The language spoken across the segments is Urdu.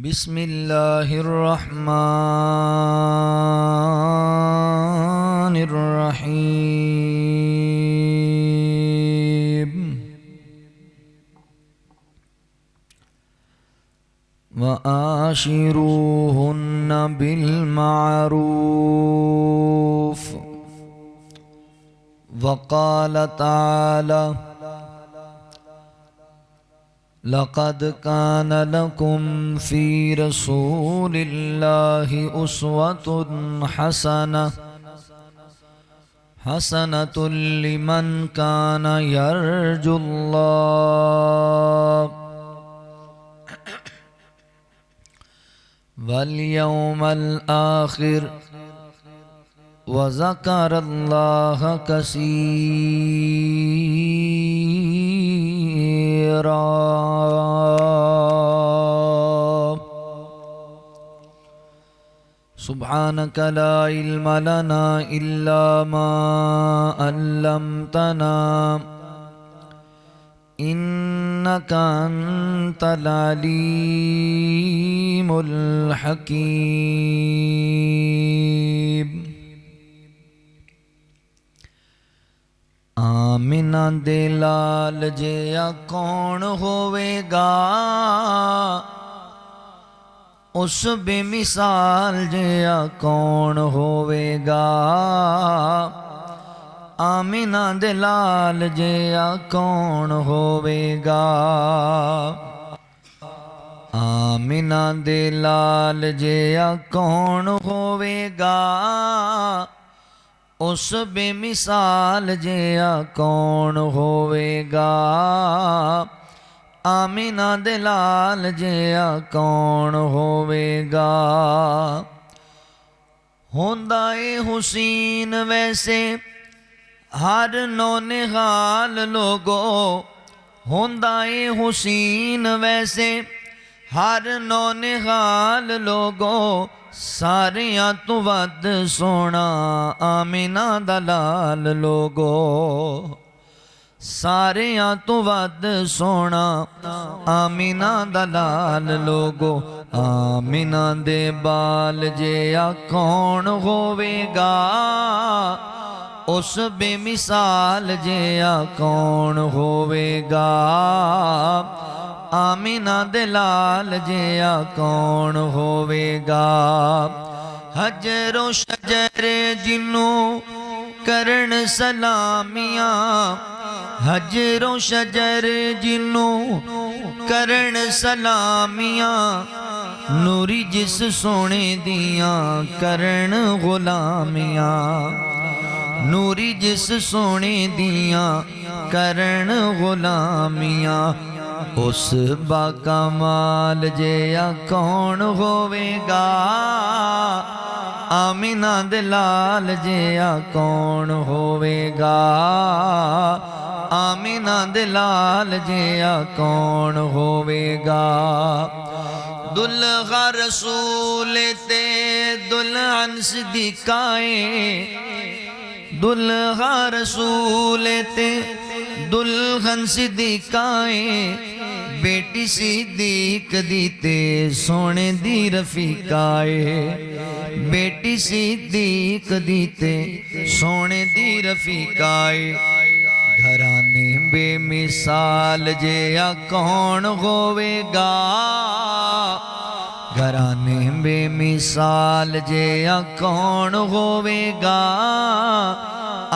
بسم اللہ الرحمن الرحیم وَآشِرُوهُنَّ بِالْمَعْرُوفِ وقال تعالی لقد كان لكم في رسول الله أسوة حسنة لمن كان يرجو الله واليوم الآخر وذكر الله كثيرا سبحانك لا علم لنا إلا ما علمتنا إنك أنت العليم الحكيم آمنہ دے لال جیا کون ہوئے گا اس بے مثال جیا کون ہوئے گا آمنہ دے لال جیا کون ہوئے گا آمنہ دے لال جیا کون ہوئے گا اس بے مثال جیا کون ہوئے گا آمنہ دے لال جیا کون ہوئے گا ہوندا اے حسین ویسے ہر نونہال لوگو ہوندا اے حسین ویسے ہر نونہال لوگو ساریاں تو ود سونا آمنہ دا لال لوگو ساریاں تو ود سونا آمنہ دا لال لوگو آمنہ دے بال جیا کون ہوئے گا اس بے مثال جیا کون ہوئے گا آمنہ دے لال جیا کون ہوئے گا حجر و شجر جنوں کرن سلامیاں حجر و شجر جنوں کرن سلامیاں نوری جس سونے دیاں کرن غلامیاں نوری جس سونے دیاں کرن غلامیاں اس با کمال جیا کون ہوئے گا آمنہ دے لال جیا کون ہوئے گا آمنہ دے لال جیا کون ہوئے گا دلغا رسول تے دلہن صدیقائے دلغا رسول تے دلہن صدیقائے بیٹی صدیق دیتے سونے دی رفیقائے بیٹی صدیق دیتے سونے دی رفیقائے گھرانے بے مثال جیا کون ہوئے گا گھرانے بے مثال جیا کون ہوئے گا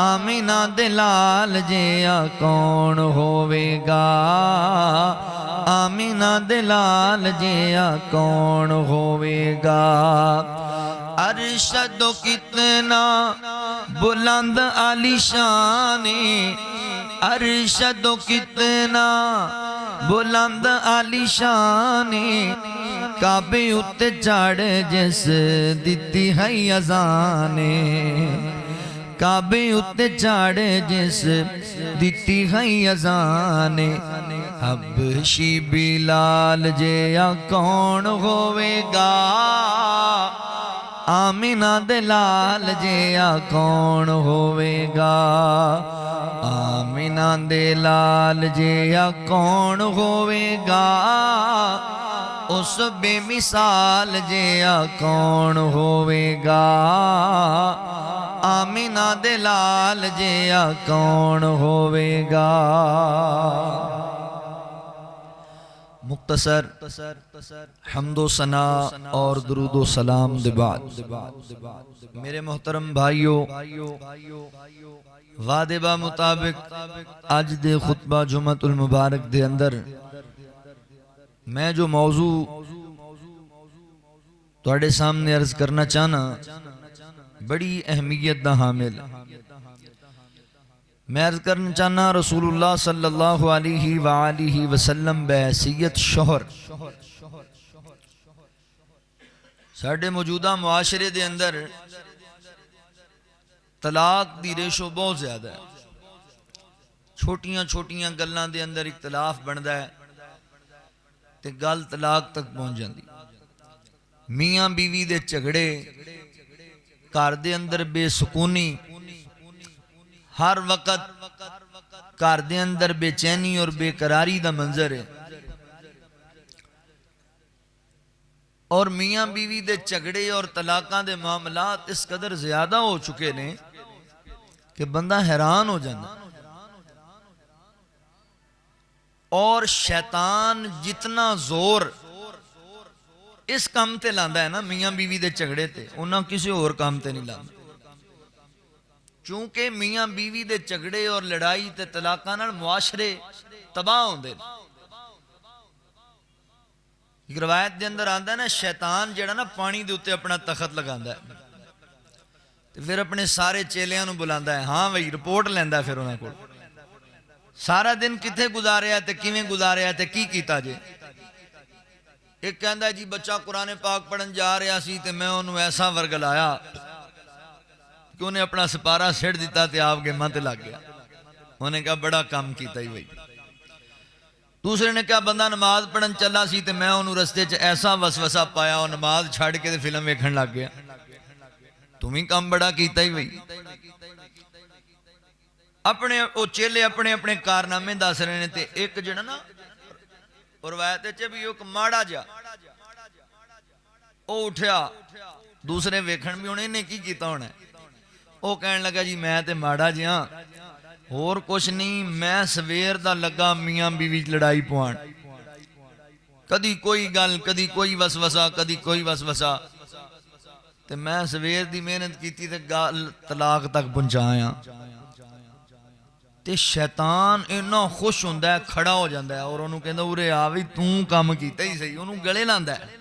آمنہ دے لال جیا کون ہوئے گا آمنہ دے لال جیا کون ہوئے گا ارشد و کتنا بلند عالی شان ارشد و کتنا بلند عالی شان کعبے اُتے چڑھ جس دیتی ہے اذان کعبے اُتے چڑھ جس دیتی ہے اذان حبشی بلال جیا کون ہوئے گا آمنہ دے لال جیا کون ہوئے گا آمنہ دے لال جیا کون ہوئے گا اس بے مثال جیا کون ہوے گا آمینہ دے لال جیا کون ہوے گا مختصر حمد و ثنا اور درود و سلام دے بعد میرے محترم بھائیو وعدے با مطابق آج دے خطبہ جمعۃ المبارک دے اندر میں جو موضوع تواڈے سامنے عرض کرنا چاہنا بڑی اہمیت دا حامل میں عرض کرنا چاہنا رسول اللہ صلی اللہ علیہ وآلہ وسلم بحیثیت شوہر ساڈے موجودہ معاشرے دے اندر طلاق دی ریشو بہت زیادہ ہے چھوٹیاں چھوٹیاں گلاں دے اندر اختلاف بندا ہے تے گل طلاق تک پہنچ جاندی میاں بیوی دے جھگڑے گھر دے اندر بے سکونی ہر وقت گھر دے اندر بے چینی اور بے قراری دا منظر ہے اور میاں بیوی دے جھگڑے اور طلاقاں دے معاملات اس قدر زیادہ ہو چکے نے کہ بندہ حیران ہو جانا اور شیطان جتنا زور اس کام تے لاندا ہے نا میاں بیوی دے جھگڑے تے انہاں کسی اور کام تے نہیں لاندا چونکہ میاں بیوی دے جھگڑے اور لڑائی تے طلاقاں نال معاشرے تباہ ہوندے ایک روایت دے اندر آندا ہے نا شیطان جڑا نا پانی دے اوتے اپنا تخت لگاندا ہے تے پھر اپنے سارے چیلیاں نو بلاندا ہے ہاں بھائی رپورٹ لیندا ہے پھر انہاں کول سارا دن کتھے گزاریا تے کیویں گزاریا تے کی کیتا جے ایک کہندا ہے جی بچہ قرآن پاک پڑھن جا رہا سی تے میں انہوں ایسا ورگلایا کہ انہیں اپنا سپارہ سڑ دیتا تے آپ کے مت لگ گیا انہوں نے کہا بڑا کام کیتا ہی بھائی دوسرے نے کہا بندہ نماز پڑھن چلا سی تے میں انہوں رستے چ ایسا وسوسہ پایا اور نماز چھاڑ کے تے فلم ویکھن لگ گیا تمہیں کام بڑا کیتا ہی بھائی اپنے او چیلے اپنے اپنے کارنامے دس رہے نے تے ایک جڑا نا اور روایت ہے بھی ایک ماڑا جا او اٹھیا دوسرے ویکھن بھی انہیں نے کی کیتا ہونا ہے او کہنے لگا جی میں تے ماڑا جیاں اور کچھ نہیں میں سویر دا لگا میاں بیوی لڑائی پوان کدی کوئی گل کدی کوئی وسوسہ کدی کوئی وسوسہ تے میں سویر دی محنت کیتی تے گل طلاق تک پہنچایا تے شیطان اتنا خوش ہوندا ہے کھڑا ہو جاندا ہے اور انہوں کہندا اورے آ وی توں کام کیتا ہی صحیح انہوں گلے لاندا ہے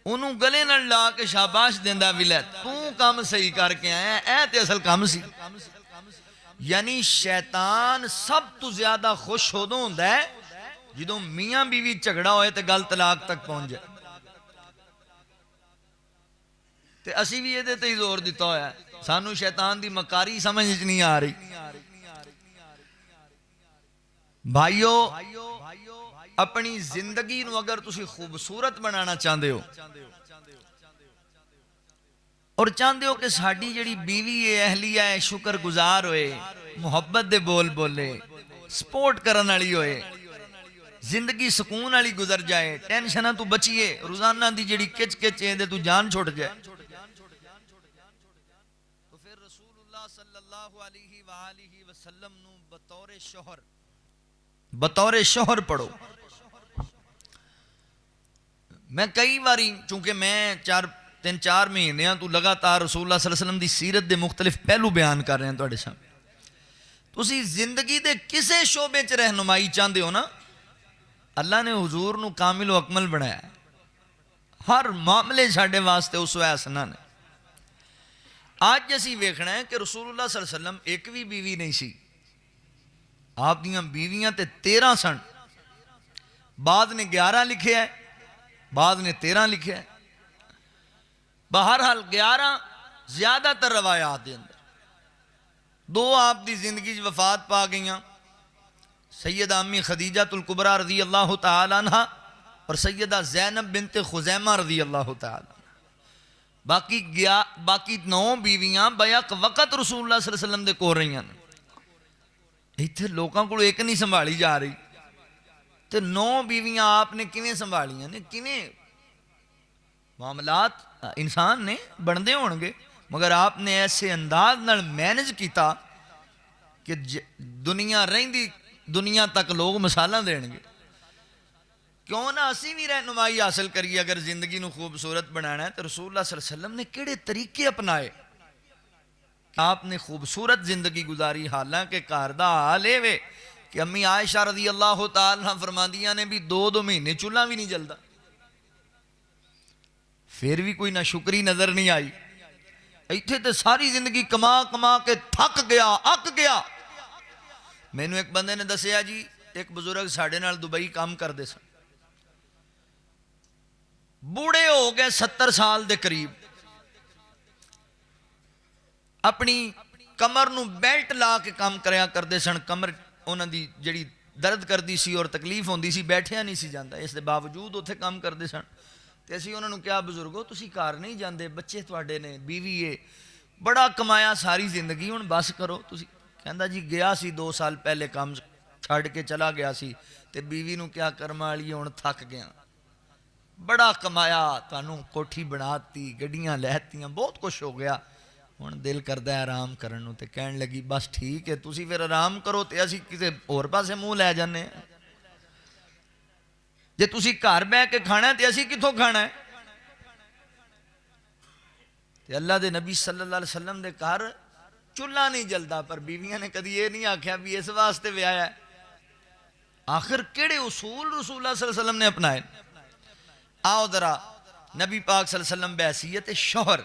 انہوں گلے نال لا کے شاباش دیندا وی لے توں کام صحیح کر کے آیا اے تے اصل کام سی یعنی شیطان سب تو زیادہ خوش ہودوں ہوندا ہے جدوں میاں بیوی جھگڑا ہوئے تے گل طلاق تک پہنچ جائے تے اسی بھی یہ تے زور دیتا ہویا ہے سانو شیطان دی مکاری سمجھ نہیں آ رہی بھائیو اپنی زندگی نو اگر تسی خوبصورت بنانا چاہندے ہو اور چاہندے ہو کہ ساڈی جڑی بیوی ہے اہلیہ ہے شکر گزار ہوئے محبت دے بول بولے سپورٹ کرن والی ہوئے زندگی سکون والی گزر جائے ٹینشناں تو بچیے روزانہ دی جڑی کچ کچ دے تو جان چھوٹ جائے تو پھر رسول اللہ صلی اللہ علیہ وآلہ وسلم نو بطور شوہر پڑھو میں کئی باری چونکہ میں تین چار مہینیاں تو لگاتار رسول اللہ صلی اللہ علیہ وسلم دی سیرت دے مختلف پہلو بیان کر رہے ہیں تواڈے سامنے تسی زندگی دے کسے شعبے چ رہنمائی چاہندے ہو نا اللہ نے حضور نو کامل و اکمل بنایا ہے ہر معاملے ساڈے واسطے اسوہ حسنہ نے آج اسی ویکھنا ہے کہ رسول اللہ صلی اللہ علیہ وسلم ایک بھی بیوی نہیں سی آپ دیاں بیویاں تے 13 سن بعد نے 11 لکھے ہے بعد نے 13 لکھے ہے بہرحال 11 زیادہ تر روایات دے اندر 2 آپ دی زندگی وفات پا گئیاں سیدہ امی خدیجہ الکبریٰ رضی اللہ تعالیٰ عنہ اور سیدہ زینب بنت خزیمہ رضی اللہ تعالیٰ باقی 9 بیویاں بیک وقت رسول اللہ صلی اللہ علیہ وسلم دے کول رہی ہیں ایتھے لوکاں کو ایک نہیں سنبھالی جا رہی تے 9 بیویاں آپ نے کیویں سنبھالیاں نے؟ کیویں؟ معاملات انسان نے بنتے ہون گے، مگر آپ نے ایسے انداز نال مینج کیتا کہ دنیا رہندی دنیا تک لوگ مثالاں دین گے۔ کیوں نہ اسی بھی رہنمائی حاصل کریے؟ اگر زندگی نو خوبصورت بنانا ہے تو رسول اللہ صلی اللہ علیہ وسلم نے کیڑے طریقے اپنائے؟ آپ نے خوبصورت زندگی گزاری، حالانکہ گھر دا حال اے وے کہ امی عائشہ رضی اللہ تعالی عنہ فرماندیاں نے بھی 2 مہینے چولہا بھی نہیں جلدا، پھر بھی کوئی نہ شکری نظر نہیں آئی۔ ایتھے تے ساری زندگی کما کما کے تھک گیا، اک گیا۔ مینوں ایک بندے نے دسیا جی ایک بزرگ ساڈے نال دبئی کام کردے سن، بوڑھے ہو گئے 70 سال دے قریب، اپنی کمر نو بیلٹ لا کے کام کریا کردے سن، کمر انہاں دی جڑی درد کردی سی اور تکلیف ہوندی سی، بیٹھیا نہیں سی جاندا، اس دے باوجود اتھے کام کردے سن۔ تے اسی انہاں نو کیا بزرگو تسی گھر نہیں جاندے، بچے تواڈے نے، بیوی ہے، بڑا کمایا ساری زندگی، ہن بس کرو تسی۔ کہندا جی گیا سی 2 سال پہلے کام چھڈ کے چلا گیا سی، تے بیوی نو کیا کرما والی ہن تھک گیا، بڑا کمایا، تانوں کوٹھی بناتی، گڈیاں لہتیاں، بہت کچھ ہو گیا، ہن دل کردا ہے آرام کرن نو۔ تے کہن لگی بس ٹھیک ہے تسی پھر آرام کرو تے اسی کسے ہور پاسے منہ لے جانے ہیں، جے تسی گھر بیٹھ کے کھانا ہے تے اسی کتھوں کھانا ہے؟ تے اللہ دے نبی صلی اللہ علیہ وسلم دے گھر چولہا نہیں جلدا، پر بیویاں نے کدی یہ نہیں آکھیا بھی اس واسطے ویایا ہے۔ آخر کیڑے اصول رسول اللہ صلی اللہ علیہ وسلم نے اپنائے؟ آؤ ذرا نبی پاک صلی اللہ علیہ وسلم بحیثیت شوہر،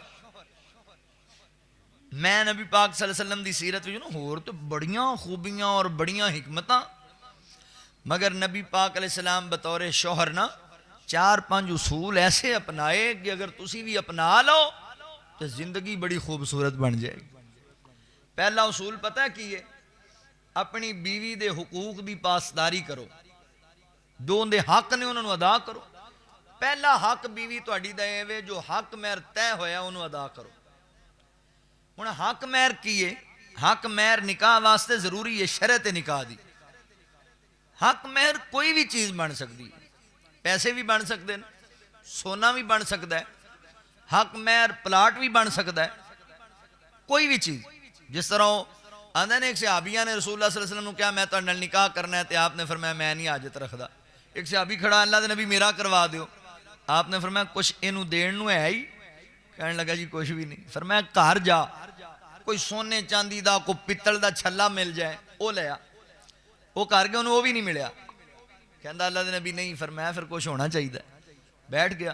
میں نبی پاک صلی اللہ علیہ وسلم دی سیرت وچ ہور تو بڑیاں خوبیاں اور بڑیاں حکمتاں، مگر نبی پاک علیہ السلام بطور شوہر نا 4-5 اصول ایسے اپنائے کہ اگر تسی بھی اپنا لو تو زندگی بڑی خوبصورت بن جائے گی۔ پہلا اصول پتہ ہے کی ہے؟ اپنی بیوی دے حقوق دی پاسداری کرو، جو ان دے حق نے انہوں ادا کرو۔ پہلا حق بیوی تواڈی دا اے وے جو حق مہر طے ہویا انہوں ادا کرو۔ ہن حق مہر کی ہے؟ حق مہر نکاح واسطے ضروری ہے، شرط نکاح دی۔ حق مہر کوئی بھی چیز بن سکتی، پیسے بھی بن سکتے ہیں، سونا بھی بن سکتا ہے، حق مہر پلاٹ بھی بن سکتا ہے، کوئی بھی چیز۔ جس طرح آندے نے ایک صحابیہ نے رسول اللہ صلی اللہ علیہ وسلم نے کہا میں تو نکاح کرنا ہے، تے آپ نے فرمایا میں نہیں حاجت رکھدا۔ ایک صحابی کھڑا اللہ دے نبی میرا کروا دیو، آپ نے فرمایا کچھ اینو دین نو ہے ہی؟ کہنے لگا جی کچھ بھی نہیں۔ فرمایا گھر جا کوئی سونے چاندی دا کوئی پتل دا چھلا مل جائے وہ لیا، وہ کر کے انہوں وہ بھی نہیں ملیا۔ کہندا اللہ دے نبی نہیں، فرمایا پھر کچھ ہونا چاہیے۔ بیٹھ گیا،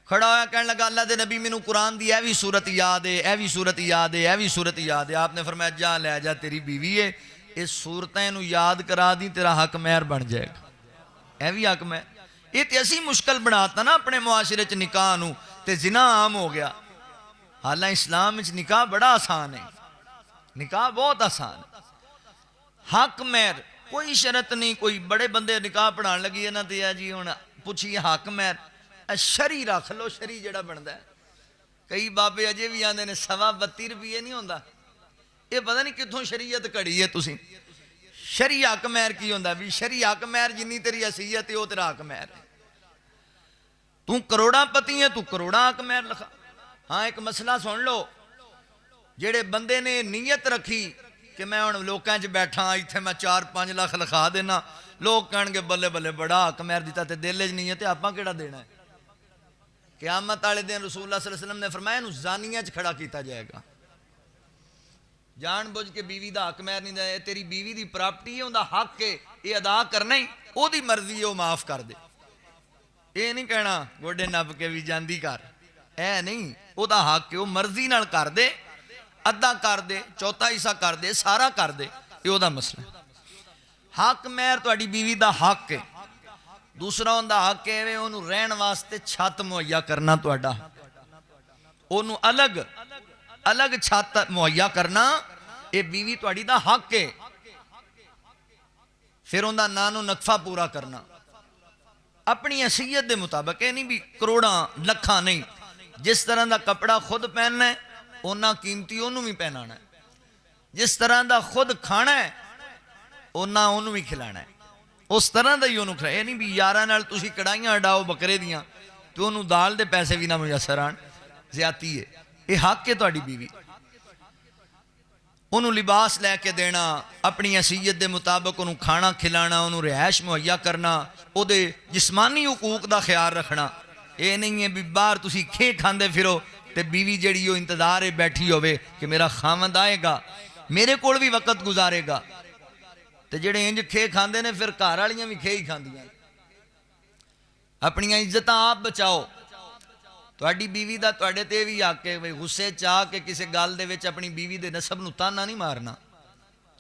کھڑا ہوا کہنے لگا اللہ دے نبی مینوں قرآن دی اے بھی صورت یاد ہے، اے بھی صورت یاد ہے، اے بھی صورت یاد ہے۔ آپ نے فرمایا جا لے جا، تیری بیوی ہے، اس صورتیں نو یاد کرا دی، تیرا حق مہر بن جائے گا۔ اے بھی حق مہر، یہ تے اسی مشکل بناتا نا اپنے معاشرے چ نکاح نو، تے زنا عام ہو گیا۔ حالانکہ اسلام وچ نکاح بڑا آسان ہے، نکاح بہت آسان ہے۔ حق مہر کوئی شرط نہیں، کوئی بڑے بندے نکاح پڑھان لگی ہے نا تے جی ہن پوچھیے حق مہر شری رکھ لو، شری جڑا بنتا ہے۔ کئی بابے اجے بھی آندے نے 32 روپیے نہیں ہوندا، یہ پتہ نہیں کتھوں شریعت کڑی ہے تسی۔ شری حق مہر کی ہوندا بھی؟ شری حق مہر جنی تیری حیثیت ہے وہ تیرا حق مہر ہے۔ تو کروڑاں پتی ہے، تو کروڑاں حق مہر لکھا۔ ہاں ایک مسئلہ سن لو، جڑے بندے نے نیت رکھی کہ میں ہن لوکاں چ بیٹھا ایتھے میں 4-5 لاکھ لکھا دینا، لوگ کہن گے بلے بلے بڑا حق مہر دیتا، تے دل وچ نیت ہے آپاں کیڑا دینا ہے؟ قیامت والے دن رسول اللہ صلی اللہ علیہ وسلم نے فرمایا انہوں زانیہ چ کھڑا کیتا جائے گا۔ جان بوجھ کے بیوی دا حق مہر نہیں دے، تیری بیوی دی پراپرٹی ہے، اوندا حق ہے، یہ ادا کرنا ہی، او دی مرضی ہے، وہ معاف کر دے۔ یہ نہیں کہنا گوڈے نپ کے بھی جاندی کر، اے نہیں، او دا حق ہے، وہ مرضی نال کر دے، ادھا کر دے، چوتھا حصہ کر دے، سارا کر دے، یہ او دا مسئلہ ہے۔ حق مہر تہاڈی بیوی دا حق ہے۔ دوسرا اوندا حق ہے انہوں رہن واسطے چھت مہیا کرنا، تہاڈا انہوں الگ الگ چھت مہیا کرنا، یہ بیوی تہاڈی دا حق ہے۔ پھر اوندا نانو نقفہ پورا کرنا اپنی حیثیت دے مطابق، یہ نہیں بھی کروڑاں لکھاں نہیں، جس طرح دا کپڑا خود پہننا ہے اونا قیمتی انہوں بھی پہنانا ہے، جس طرح دا خود کھانا ہے اونا انہوں بھی کھلانا ہے، اس طرح دا ہی انہوں کھڑا. یہ نہیں بھی یاراں نال تسی کڑائیاں اڈاؤ بکرے دیاں تو انہوں دال دے پیسے بھی نہ میسر آن, زیادتی ہے. یہ حق ہے تہاڈی بیوی, انہوں لباس لے کے دینا, اپنی حیثیت دے مطابق انہوں کھانا کھلانا, انہوں رہائش مہیا کرنا, او دے جسمانی حقوق دا خیال رکھنا. یہ نہیں ہے بھی باہر تسی کھے کھاندے پھرو تے بیوی جڑی ہو انتظار بیٹھی ہوئے کہ میرا خامد آئے گا, میرے کول بھی وقت گزارے گا. تے جڑے انج کھے کھاندے نے پھر گھر والیاں بھی کھے ہی کھاندیاں. اپنی عزتاں آپ بچاؤ. تہاڈی بیوی دا تہاڈے تے بھی آ کے غصے چاہ کے کسی گل دے وچ اپنی بیوی دے نسب نو تانا نہیں مارنا.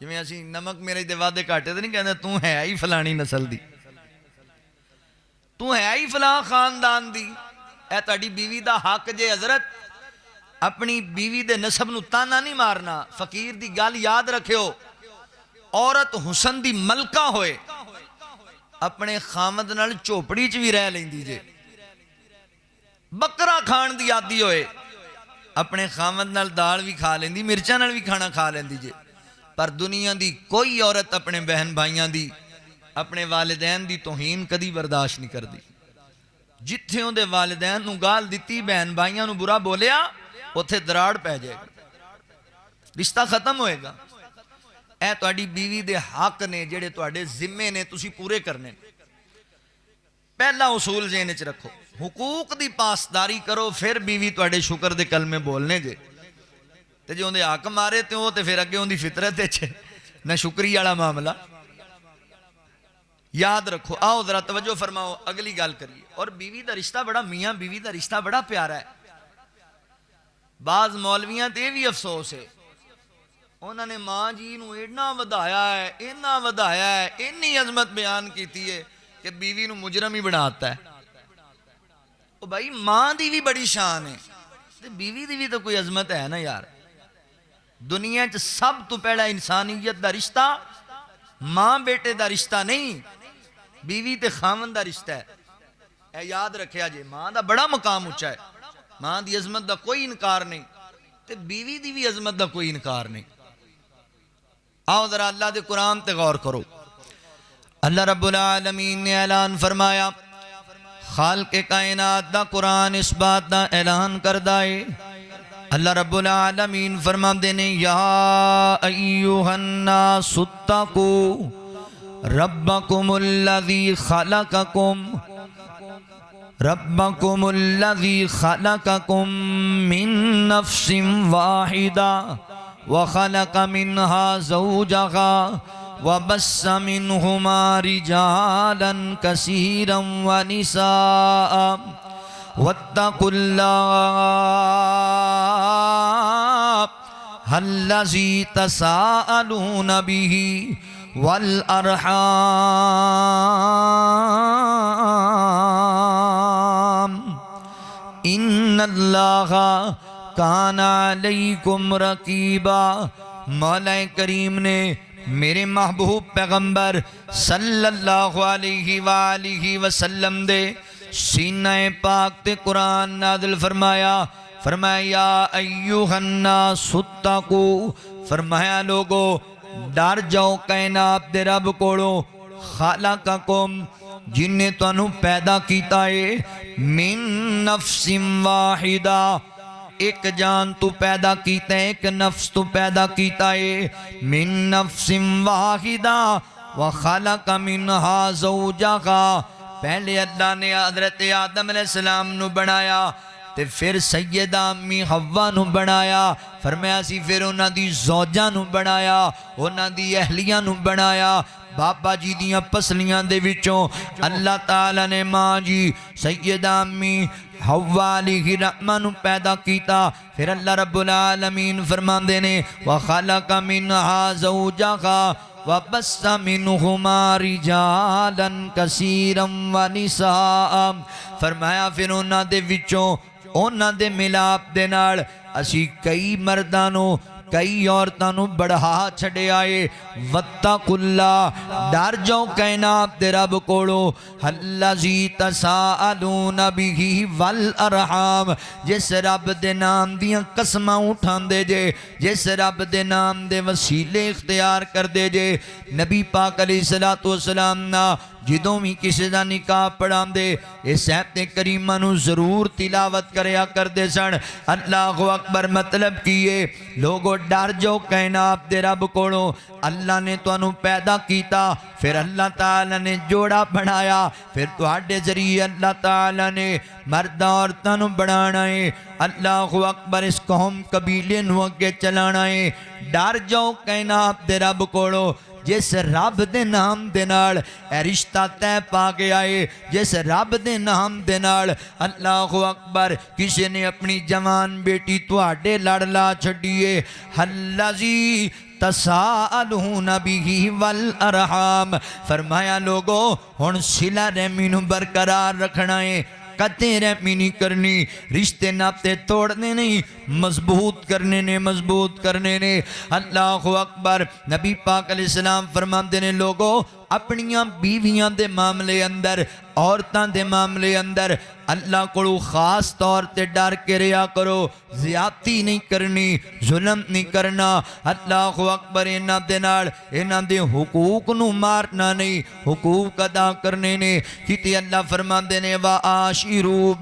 جویں اسی نمک میرے دے وعدے کاٹے تے نہیں کہندے تو ہے ہی فلانی نسل دی, تو ہے ہی فلاں خاندان دی. اے تہاڈی بیوی دا حق جے حضرت, اپنی بیوی دے نسب نو تانا نہیں مارنا. فقیر دی گل یاد رکھیو, عورت حسن دی ملکہ ہوئے اپنے خامد نال چوپڑی چ بھی رہ لیندی جے. بکرا کھان دی عادی ہوئے اپنے خامد نال دال بھی کھا لیندی, مرچاں نال بھی کھانا کھا لیندی جے. پر دنیا دی کوئی عورت اپنے بہن بھائیاں دی, اپنے والدین دی توہین کدی برداشت نہیں کردی. جتھے اون دے والدین نو گال دتی, بہن بھائیاں نو برا بولیا, اوتھے دراڑ پہ جائے گا, رشتہ ختم ہوئے گا. اے تہاڈی بیوی دے حق نے جڑے تہاڈے ذمے نے, تسی پورے کرنے. پہلا اصول ذہن وچ رکھو, حقوق دی پاسداری کرو, پھر بیوی تہاڈے شکر دے کلمے بولنے جے. تے جو اندے حق مارے تے وہ تے پھر اگے اندی فطرت وچ نہ شکری والا معاملہ. یاد رکھو. آؤ ذرا توجہ فرماؤ, اگلی گل کریے. اور بیوی دا رشتہ بڑا, میاں بیوی دا رشتہ بڑا پیارا ہے. بعض مولویاں تے بھی افسوس ہے, انہوں نے ماں جی نو اینا ودایا ہے, اینا ودایا ہے, اینی عظمت بیان کیتی ہے کہ بیوی نو مجرم ہی بناتا ہے. او بھائی ماں دی بھی بڑی شان ہے, بیوی دی بھی تو کوئی عظمت ہے نا یار. دنیا چ سب تو پہلا انسانیت دا رشتہ ماں بیٹے دا رشتہ نہیں, بیوی تے خامن دا رشتہ ہے. اے یاد رکھیا جے, ماں دا بڑا مقام اونچا ہے, ماں دی عظمت دا کوئی انکار نہیں, تے بیوی دی بھی عظمت دا کوئی انکار نہیں. آؤ ذرا اللہ دے قرآن تے غور کرو. اللہ رب العالمین نے اعلان فرمایا, خالق کائنات دا قرآن اس بات دا اعلان کردہ ہے. اللہ رب العالمین فرماندے نے, یا ایوہ الناس اتقوا ربکم الذی خلقکم من نفس واحدہ وخلق منها زوجها وبث منهما رجالا كثيرا ونساء واتقوا الله الذي تساءلون به والأرحام ان اللہ کان علیکم رقیبا. مولا کریم نے میرے محبوب پیغمبر صلی اللہ علیہ وآلہ وسلم دے سینہ پاک تے قرآن نازل فرمایا. فرمایا ایوہ الناس اتقوا, فرمایا لوگو ڈر جاؤ کائنات دے رب کوڑو, خلقکم جن نے تانوں پیدا کیتا ہے, من نفس واحدہ ایک جان تو پیدا کیتا ہے, ایک نفس تو پیدا کیتا ہے, من نفس واحدہ وخلق منها زوجها. پہلے اللہ نے حضرت آدم علیہ السلام نو بنایا تے پھر سیدہ امی حوا نو بنایا. فرمایا سی پھر انہاں دی زوجہ نو بنایا, انہاں دی اہلیہ نو بنایا. بابا جی دیاں پسلیاں دے وچوں اللہ تعالیٰ نے ماں جی سیدہ امی حوا علیہ الرحمہ نو پیدا کیتا. پھر اللہ رب العالمین فرماندے نے, وَخَلَقَ مِنْهَا زَوْجَهَا وَبَثَّ مِنْهُمَا رِجَالًا كَثِيرًا وَنِسَاءً. فرمایا پھر انہاں دے وچوں انہاں دے ملاپ دے نال اسی کئی مردانوں کئی عورتوں نو بڑھا چھڑیا ہے واتقوا اللہ ڈر جاؤ کائنات دے رب کولو الذی تساءلون بہ والارحام جس رب دے نام دیاں قسماں اٹھاندے جے جس رب دے نام دے وسیلے اختیار کر دے جے نبی پاک علیہ الصلوۃ والسلام نا جدوں بھی کسی دا نکاح پڑھان دے اس آیت کریمہ نو ضرور تلاوت کریا کر دے سن اللہ اکبر مطلب کیے لوگو ڈر جو کائنات دے رب کولو اللہ نے تو انو پیدا کیتا پھر اللہ تعالیٰ نے جوڑا بنایا پھر تو آڈے ذریعے اللہ تعالیٰ نے مرد عورتوں نو بڑھانا ہے اللہ اکبر اس قوم قبیلے نو اگے چلانا ہے ڈر جو کائنات دے رب کولو جس رب دے نام دے نال اے رشتہ تے پا گیا ہے جس رب دے نام دے نال اللہ اکبر کسی نے اپنی جوان بیٹی تواڈے لڑ لا چھڈیے الذی تساءلون بہ والارحام فرمایا لوگو ہن صلہ رحمی نو برقرار رکھنا ہے قطع رحمی نہیں کرنی رشتے ناتے توڑنے نہیں مضبوط کرنے نے اللہ اکبر نبی پاک علیہ السلام فرماندے نے لوگو اپنیاں بیویاں دے معاملے اندر عورتاں دے معاملے اندر اللہ کو خاص طور تے ڈر کے ریا کرو زیادتی نہیں کرنی ظلم نہیں کرنا اللہ اکبر انہاں دے حقوق نو مارنا نہیں حقوق ادا کرنے نے کیتے اللہ فرماندے نے وآشیرو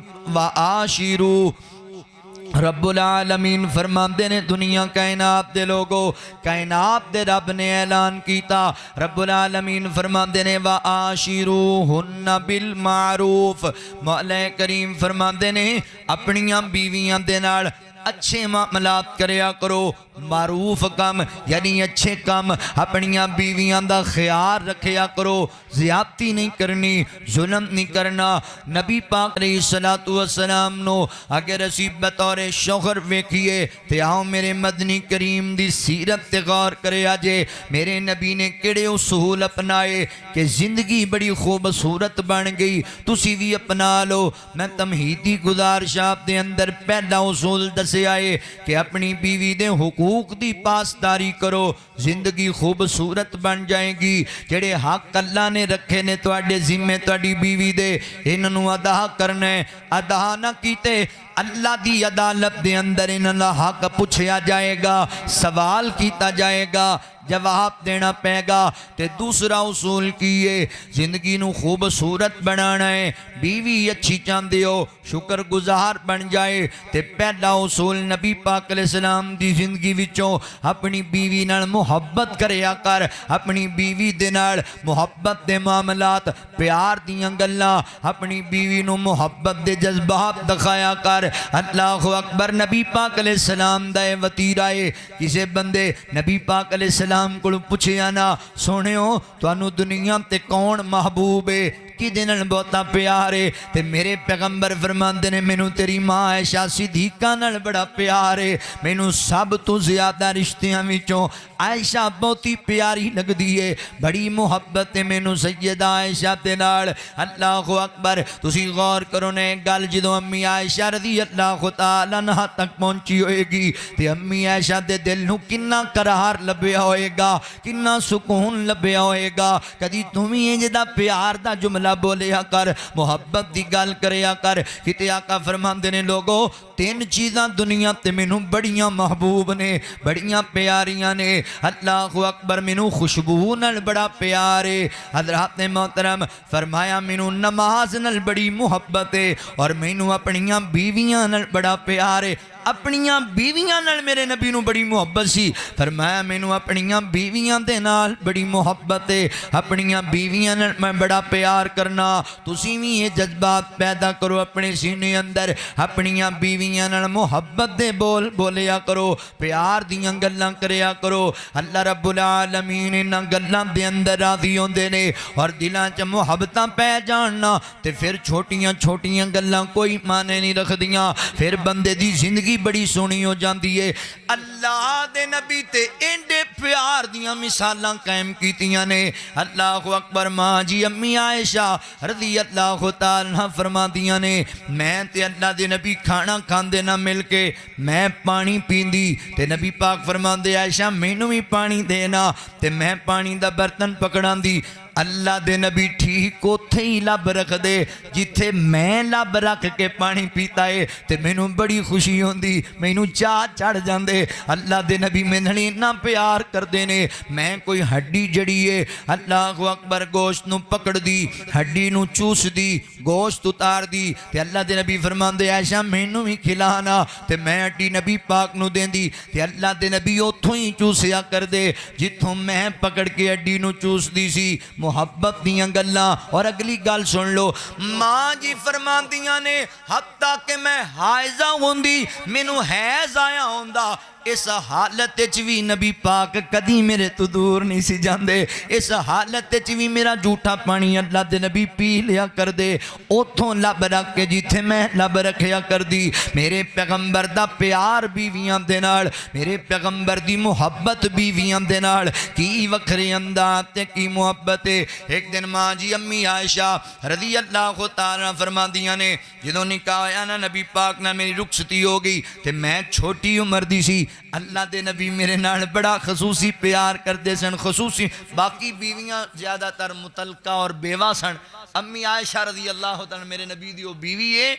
رب العالمین فرماندے نے دنیا کائنات دے لوگو کائنات دے رب نے اعلان کیتا رب العالمین فرماندے نے وآشیروہن بالمعروف مولا کریم فرماندے نے اپنیاں بیویاں دے نال اچھے معاملات کریا کرو معروف کم یعنی اچھے کم اپنیاں بیویاں دا خیال رکھیا کرو زیادتی نہیں کرنی ظلم نہیں کرنا نبی پاک علیہ الصلوۃ والسلام نو اگر اسی بطور شوہر ویکھیے تے آؤ میرے مدنی کریم دی سیرت تے غور کریا جے میرے نبی نے کیڑے اصول اپنائے کہ زندگی بڑی خوبصورت بن گئی تسی بھی اپنا لو میں تمہیدی گزارش آپ دے اندر پہلا اصول دسے آئے کہ اپنی بیوی دے حقوق دی پاسداری کرو زندگی خوبصورت بن جائے گی جڑے حق اللہ نے رکھے نے تواڈے ذمے تواڈی بیوی دے انہوں ادا کرنے ادا نہ کیتے اللہ دی عدالت دے اندر انہاں حق پوچھیا جائے گا سوال کیتا جائے گا جواب دینا پے گا تے دوسرا اصول کیے زندگی نو خوبصورت بنانا ہے بیوی اچھی چاندے ہو شکر گزار بن جائے تے پہلا اصول نبی پاک علیہ السلام دی زندگی وچوں اپنی بیوی نال محبت کریا کر اپنی بیوی دے نال محبت دے معاملات پیار دیاں گلاں اپنی بیوی نو محبت دے جذبات دکھایا کر اللہ اکبر نبی پاک علیہ السلام دا وتیرہ ہے کسے بندے نبی پاک علیہ السلام کو پوچھیا نا سونے ہو تو انو دنیا تے کون محبوب ہے کی دنن بہتا پیارے تے میرے پیغمبر فرماندے نے مینوں تیری ماں عائشہ صدیقہ نال بڑا پیارے مینوں سب تو زیادہ رشتیاں وچوں عائشہ بہتی پیاری لگ دیئے بڑی محبت مینوں سیدہ عائشہ تے نال اللہ اکبر تسی غور کرو نے گل جدوں امی عائشہ رضی اللہ تعالی عنہا تک پہنچی ہوئے گی تے امی عائشہ دے دل نو کنا قرار لبیا ہوئے گا کنا سکون لبیا ہوئے گا کدی تمہیں جدا پیار دا جملہ بولیا کر محبت دی گل کریا کر کتے آقا فرماندے نے لوگو تین چیزاں دنیا تے مینوں بڑیاں محبوب نے بڑیاں پیاریاں نے اللہ اکبر مینوں خوشبو نال بڑا پیارے حضرات محترم فرمایا مینوں نماز نال بڑی محبت ہے اور مینوں اپنیاں بیویاں نال بڑا پیارے اپنیاں بیویاں نال میرے نبی نو بڑی محبت سی فرمایا مینوں اپنیاں بیویاں دے نال بڑی محبت ہے اپنیاں بیویاں نال میں بڑا پیار کرنا تسی بھی یہ جذبات پیدا کرو اپنے سینے اندر اپنیاں بیویاں نال محبت دے بول بولیا کرو پیار دیاں گلاں کریا کرو اللہ رب العالمین انہاں گلاں دے اندر راضی ہوندے نے اور دلاں چ محبتاں پہ جاننا تے پھر چھوٹیاں چھوٹیاں گلاں کوئی معنی نہیں رکھ دیاں پھر بندے دی زندگی بڑی سونی ہو جاندی ہے۔ اللہ دے نبی تے اینڈے پیار دیاں مثالاں قائم کیتیاں نے۔ اللہ اکبر۔ ماں جی امی عائشہ رضی اللہ تعالیٰ فرما دیاں نے میں تے اللہ دے نبی کھانا کھاندے نہ مل کے میں پانی پیندی تے نبی پاک فرما دے عائشہ مینوں بھی پانی دینا تے میں پانی دا برتن پکڑان دی۔ اللہ دے نبی ٹھیک اوتھے ہی لب رکھ دے جتھے میں لب رکھ کے پانی پیتا ہے تے مینوں بڑی خوشی ہوندی، مینوں چاہ چڑھ جاندے۔ اللہ دے نبی میں نال اتنا پیار کردے نے۔ میں کوئی ہڈی جڑی ہے اللہ اکبر گوشت نو پکڑ دی، ہڈی نو چوس دی، گوشت اتار دی تے اللہ دے نبی فرماندے عائشہ مینوں بھی کھلانا تے میں ہڈی نبی پاک نو دیندی تے اللہ دے نبی اوتھوں ہی چوسیا کر دے جتھوں میں پکڑ کے ہڈی نو چوس دی سی۔ محبت دیاں گلاں۔ اور اگلی گل سن لو، ماں جی فرماندیاں نے حتیٰ کہ میں حائزہ ہوندی مینوں حیض آیا ہوندا اس حالت چوی نبی پاک کدی میرے تو دور نہیں سی جاندے۔ اس حالت چوی میرا جھوٹا پانی اللہ دے نبی پی لیا کر دے اوتھوں لب رکھ کے جتھے میں لب رکھیا کر دی۔ میرے پیغمبر دا پیار بیویاں دے نال، میرے پیغمبر دی محبت بیویاں دے نال کی وکھرے انداز تے کی محبت ہے۔ ایک دن ماں جی امی عائشہ رضی اللہ تعالیٰ فرما دیاں نے جدوں نکاح ہویا نا نبی پاک نہ میری رخصتی ہو گئی تے میں چھوٹی عمر دی سی۔ اللہ دے نبی میرے نال بڑا خصوصی پیار کردے سن، خصوصی باقی بیویاں زیادہ تر متلقہ اور بیوہ سن۔ امی عائشہ رضی اللہ تعالیٰ میرے نبی دی وہ بیوی ہے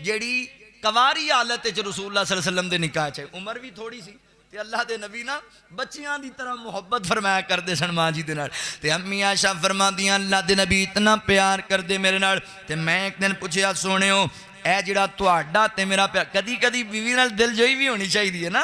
جڑی کواری حالت وچ رسول اللہ صلی اللہ علیہ وسلم دے نکاح چ عمر بھی تھوڑی سی تے اللہ دے نبی نا بچیاں دی طرح محبت فرمایا کردے سن ماں جی دے نال تے امی عائشہ فرماندیاں اللہ دے نبی اتنا پیار کردے میرے نال تے میں ایک دن پوچھیا سونےو اے جڑا تہاڈا تے میرا پیار کدی کدی بیوی نال دل جوئی بھی ہونی چاہیے نا،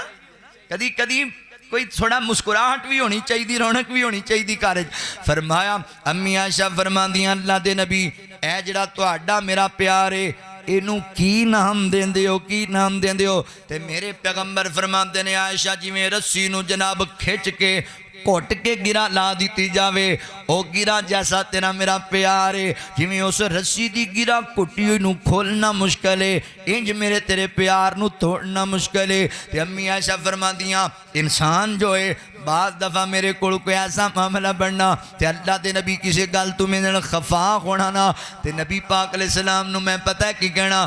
کدی کدی کوئی تھوڑا مسکراہٹ بھی ہونی چاہیے، رونق بھی ہونی چاہیے گھر وچ۔ فرمایا امی عائشہ فرماندیاں اللہ دے نبی اے جڑا تہاڈا میرا پیار ہے اینوں کی نام دیندے ہو، کی نام دیندے ہو؟ تے میرے پیغمبر فرماندے نے عائشہ جویں رسی نو جناب کھچ کے کٹ کے گرا لا دیتی جاوے او گرا جیسا تیرا میرا پیار ہے، جویں اس رسی دی گرا کٹی ہوئی نو کھولنا مشکل ہے انج میرے تیرے پیار نو توڑنا مشکل ہے۔ تے امی عائشہ فرماندیاں انسان جو ہے بعض دفعہ میرے کول کوئی ایسا معاملہ بننا تے اللہ دے نبی کسی گل تو میرے خفا ہونا نا تے نبی پاک علیہ السلام نو میں پتہ ہے کی کہنا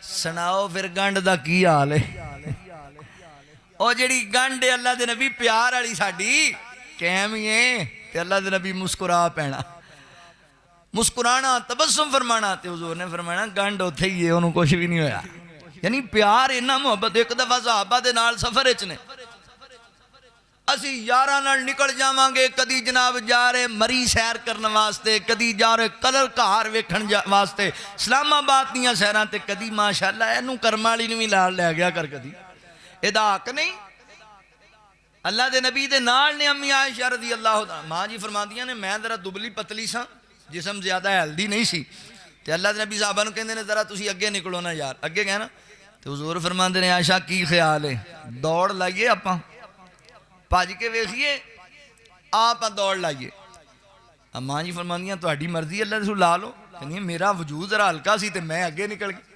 سناؤ پھر گنڈ دا کی حال ہے؟ او جڑی گنڈ اللہ دے نبی پیار والی ساڈی قائم ہی ہے تے اللہ دے نبی مسکرا پینا، مسکرانا تبسم فرمانا تے حضور نے فرمانا گنڈ اوتھے ہی ہے انہوں کچھ بھی نہیں ہویا۔ یعنی پیار اتنا محبت۔ ایک دفعہ صحابہ دے نال سفر وچ نے اسی یاراں نال نکل جاواں گے، کدی جناب جا رہے مری سیر کرن واسطے، کدی جا رہے کلر کہار ویکھن واسطے اسلام آباد دیاں سیراں تے، کدی ماشاءاللہ اینوں کرم والی نوں وی لال لے گیا کر کدی ادا حق نہیں۔ اللہ دے نبی دے نال نے امی عائشہ رضی اللہ عنہ ماں جی فرماندیاں نے میں ذرا دبلی پتلی سا جسم زیادہ ہیلدی نہیں سی تے اللہ دے نبی صحابہ نوں کہندے نے ذرا تسی اگے نکلو نا یار، اگے گئے نا تے حضور فرماندے نے عائشہ کی خیال ہے دوڑ لائیے آپاں بھج کے ویکھیے آپ دوڑ لائیے؟ ماں جی فرماندیاں تہاڈی مرضی اللہ رسول لا لو۔ کہندی میرا وجود ذرا ہلکا سی تے میں اگے نکل گئی۔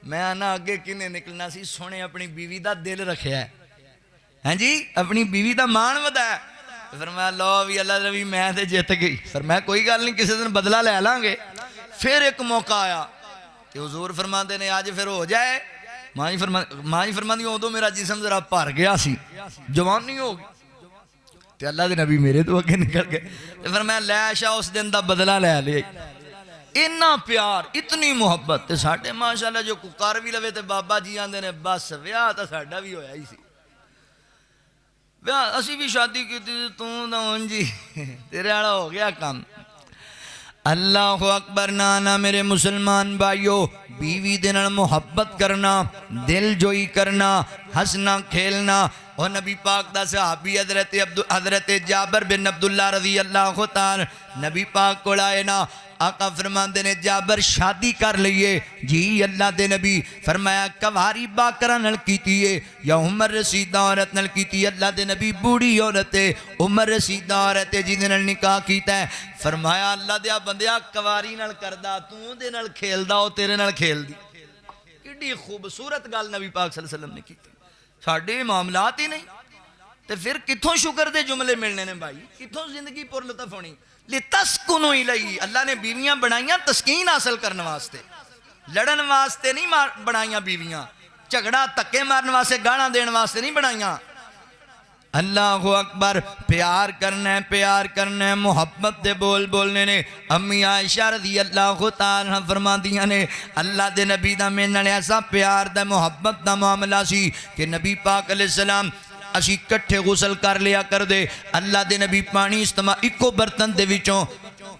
میں آنا اگے کنے نکلنا سی، سونے اپنی بیوی دا دل رکھیا ہے، ہاں جی اپنی بیوی دا مان ودایا۔ فرمایا لو بھی اللہ نبی میں تے جیت گئی۔ فرمایا کوئی گل نہیں کسی دن بدلہ لے لیں گے۔ پھر ایک موقع آیا کہ حضور فرماندے نے آج پھر ہو جائے۔ ماں جی فرماندی ادو میرا جسم ذرا بھر گیا سی، جوانی ہو گئی تے اللہ دے نبی میرے تو اگے نکل گئے۔ فرمایا لے عائشہ اس دن دا بدلہ لے لے۔ اتنا پیار اتنی محبت تے ساڈے ماشاءاللہ جو کوئی کر بھی لوے تے بابا جی آندے نے بس ویاہ تے ساڈا بھی ہویا ہی سی، ویاہ اسی بھی شادی کیتی توں دون جی تیرے والا ہو گیا کام۔ اللہ اکبر۔ نانا میرے مسلمان بھائیو بیوی دے نال محبت کرنا، دل جوئی کرنا، ہنسنا کھیلنا۔ اور نبی پاک دا صحابی حضرت جابر بن عبداللہ رضی اللہ تعالی نبی پاک کو آئے نا، آقا فرماندے نے جابر شادی کر لئیے جی اللہ دے نبی؟ فرمایا کواری باکرہ نل کیتی ہے یا عمر رسیدہ عورت نل کیتی ہے؟ اللہ دے نبی بوڑھی عورت ہے، عمر رسیدہ عورت ہے جی دے نل نکاح کیتا ہے۔ فرمایا اللہ دیا بندیا کواری نل کردہ تو دے نل کھیل دا ہو تیرے نل کھیل دی ایڈی خوبصورت گل نبی پاک صلی اللہ علیہ وسلم نے کی، ساڈے معاملات ہی نہیں تے پھر کتھوں شکر دے جملے ملنے نے بھائی، کتھوں زندگی پر لطف ہونی. لتسکنوا الیہ، اللہ نے بیویاں بنائیاں تسکین حاصل کرنے واسطے، لڑن واسطے نہیں بنائیاں بیویاں، جھگڑا تکے مارن واسطے گانا دین واسطے نہیں بنائیاں. اللہ اکبر. پیار کرنا ہے محبت دے بول بولنے نے. امی عائشہ رضی اللہ تعالیٰ فرما دیا نے اللہ دے نبی دا میں نال ایسا پیار دا محبت دا معاملہ سی کہ نبی پاک علیہ السلام اسی کٹھے غسل کر لیا کر دے. اللہ دے نبی پانی استعمال ایکو برتن دے وچوں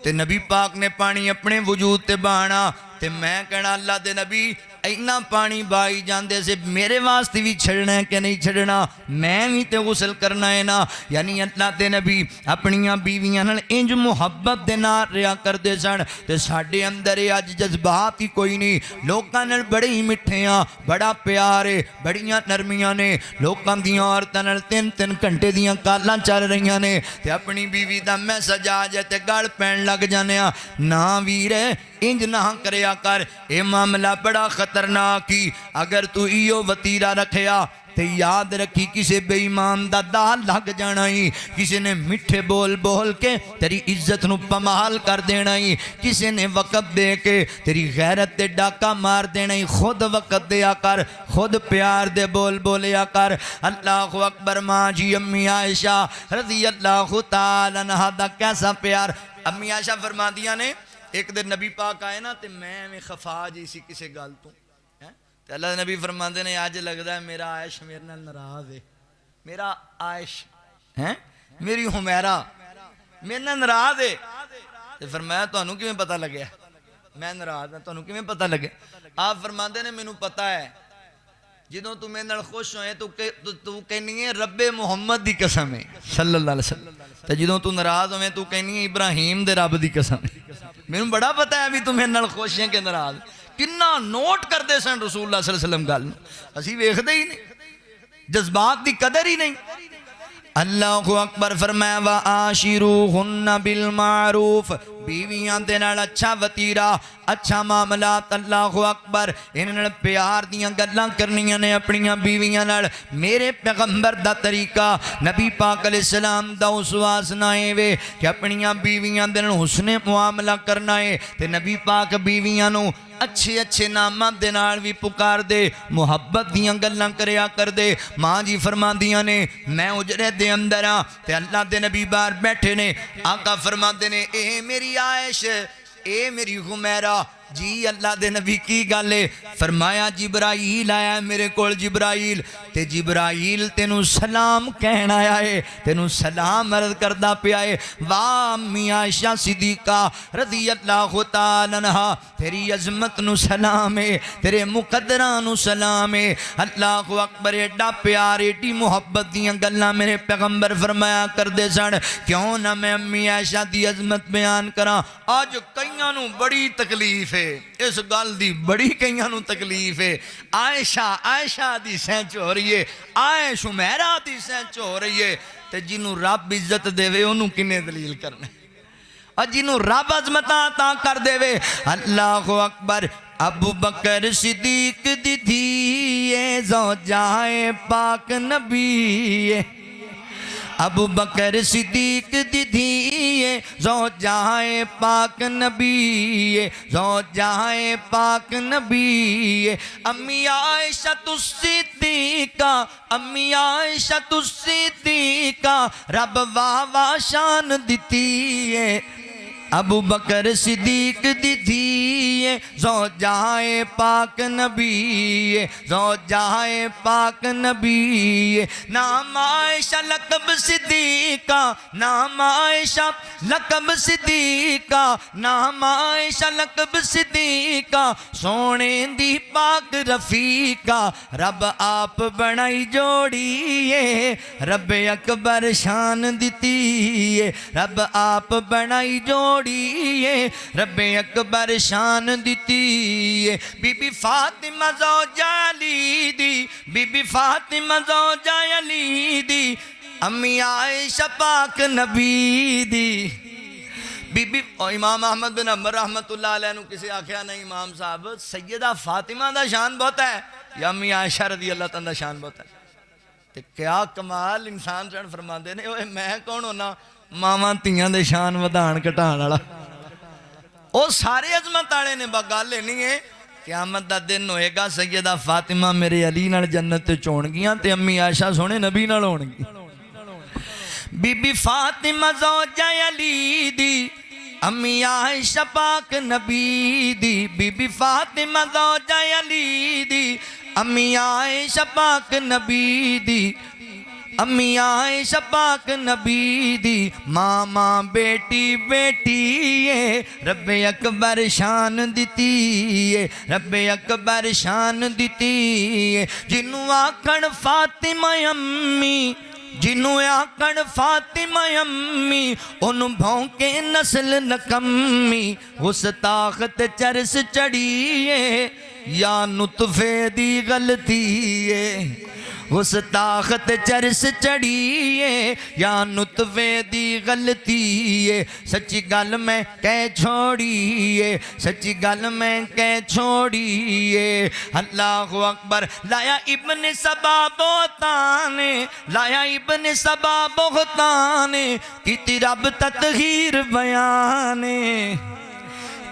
تے نبی پاک نے پانی اپنے وجود تے بہانا تے میں کہنا اللہ دے نبی اینا پانی بائی جاندے سے میرے واسطے بھی چھڑنا ہے کہ نہیں چھڑنا، میں بھی تے غسل کرنا ہے نا. یعنی اللہ دے نبی اپنیاں بیویاں نال انج محبت دے نال رہیا کردے سن تے ساڈے اندر اج جذبات ہی کوئی نہیں. لوکاں نال بڑے ہی مٹھے ہاں، بڑا پیار ہے، بڑیاں نرمیاں نے. لوکاں دیاں عورتاں نال 3-3 گھنٹے دیاں کالاں چل رہیاں نے تے اپنی بیوی دا میسج آ جائے تے گل پین لگ جانے ہاں. نا ویرے انج نہ کریا کر، اے معاملہ بڑا خطرناک ہی. اگر تو ایو وطیرہ رکھیا تے یاد رکھی کسے بے ایمان دا دال لگ جانا ہی، کسے نے مٹھے بول بول کے تیری عزت نو پمال کر دینا ہی، کسے نے وقت دے کے تیری غیرت دے ڈاکہ مار دینا ہی. خود وقت دیا کر، خود پیار دے بول بولیا کر. اللہ اکبر. ماں جی امی عائشہ رضی اللہ تعالیٰ عنہا دا کیسا پیار. امی عائشہ فرما دیا نے ایک دن نبی پاک آئے نا تے میں خفا جی سی کسے گل تو تے اللہ نبی فرماندے نے آج لگدا ہے میرا عائش میرے نال ناراض ہے، میرا عائش میری حمیرہ میرے نال ناراض ہے. تے فرمایا تانوں کیویں پتہ لگیا میں ناراض ہاں، تانوں کیویں پتہ لگے؟ آپ فرماندے نے مینوں پتہ ہے جدوں تو میرے نال خوش ہوئے تو کہنی ہے رب محمد دی قسم ہے صلی اللہ علیہ وسلم، تے جدوں تو ناراض ہوئے تو کہنی ہے ابراہیم دے رب دی قسم ہے. مینوں بڑا پتہ ہے بھی تو میرے نال خوش ہیں کہ ناراض. کنا نوٹ کردے سن رسول اللہ صلی اللہ علیہ وسلم گل اسی ویکھدے ہی نہیں، جذبات دی قدر ہی نہیں. اللہ اکبر. فرمایا وَآشِرُوهُنَّ بِالْمَعْرُوفِ، بیویاں دے نال اچھا وطیرہ، اچھا معاملات. اللہ اکبر. انہاں پیار دیاں گلاں کرنیاں نے اپنیاں بیویاں نال. میرے پیغمبر دا طریقہ نبی پاک علیہ السلام دا اسوہ سنائے وے کہ اپنیاں بیویاں دے نال حسن معاملہ کرنا ہے تے نبی پاک بیویاں نو اچھے اچھے نامات دے نال بھی پکار دے، محبت دیاں گلاں کریا کر دے. ماں جی فرما دیاں نے میں اجرے دے اندر ہاں تے اللہ دے نبی بار بیٹھے نے. آقا فرما دے نے اے میری عائش، اے میری حمیرہ. جی اللہ دے نبی کی گالے. فرمایا جبرائیل آیا ہے میرے کول. جبرائیل تے جبرائیل تینوں سلام کہنا آیا ہے، تینوں سلام عرض کردہ پہ آئے. واہ امی عائشہ صدیقہ رضی اللہ تعالیٰ عنہا تیری عظمت نو سلام ہے، تیرے مقدران نو سلام ہے. اللہ اکبر. ایڈا پیار ایڈی محبت دیاں گلاں میرے پیغمبر فرمایا کر دے سن. کیوں نہ میں امی عائشہ دی عظمت بیان کراں. آج کئیاں نو بڑی تکلیف ہے اس گل دی، بڑی کئیاں نو تکلیف ہے. عائشہ دی سینچ ہو رہی ہے، عائش حمیرہ دی سینچ ہو رہی ہے. تے جنوں رب عزت دے وے انہوں کنے دلیل کرنے، اور جنوں رب عظمتاں عطا کر دے وے. اللہ اکبر. ابو بکر صدیق دی دھی زوجائے پاک نبی، ابو بکر صدیق دی دھی زوجائے پاک نبی، زوجائے پاک نبی. امی عائشہ الصدیقہ، امی عائشہ الصدیقہ رب واہ واہ شان دیتی ہے. ابو بکر صدیق دی دھی زوجائے پاک نبی، زوجائے پاک نبی. نام عائشہ لقب صدیقہ، نام عائشہ لقب صدیقہ، نام عائشہ لقب صدیقہ. سونے دی پاک رفیقہ رب آپ بنائی جوڑی ہے، رب اکبر شان دیتی ہے. رب آپ بنائی جوڑی ہے، رب اکبر شان دیتی ہے. بی بی فاطمہ زوجہ علی دی، بی بی فاطمہ زوجہ علی دی، امی عائشہ پاک نبی دی. بی بی امام احمد بن حنبل رحمت اللہ علیہ نو کسی آکھیا نہیں امام صاحب سیدہ فاطمہ دا شان بہت ہے یا امی عائشہ رضی اللہ تعالیٰ دا شان بہت ہے؟ تے کیا کمال انسان سن فرما دے نے اوے میں کون ہونا ماواں تیاں دے شان ودھان گھٹان والا او سارے عظمت والے نے گل نہیں ہے قیامت دا دن ہوئے گا سیدہ فاطمہ میرے علی نال جنت تے چون گیاں تے امی عائشہ سونے نبی نال ہون گی بی بی فاطمہ زوجہ علی دی امی عائشہ پاک نبی دی بی بی فاطمہ زوجہ علی دی امی عائشہ پاک نبی دی امی عائشہ پاک نبی دی ماما بیٹی بیٹی ہے رب اکبر شان دیتی ہے رب اکبر شان دیتی ہے جنوں آکھن فاطمہ امی جنوں آکھن فاطمہ امی انہوں بھونکے نسل نکمی اس طاقت چرس چڑھی ہے یا نطفے دی غلطی ہے اس طاقت چرس چڑھی ہے یا نطفے دی غلطی ہے سچی گل میں کہہ چھوڑی ہے سچی گل میں کہہ چھوڑی ہے اللہ اکبر لایا ابن سبا بہتانے لایا ابن سبا بہتانے کیتی رب تطہیر بیانے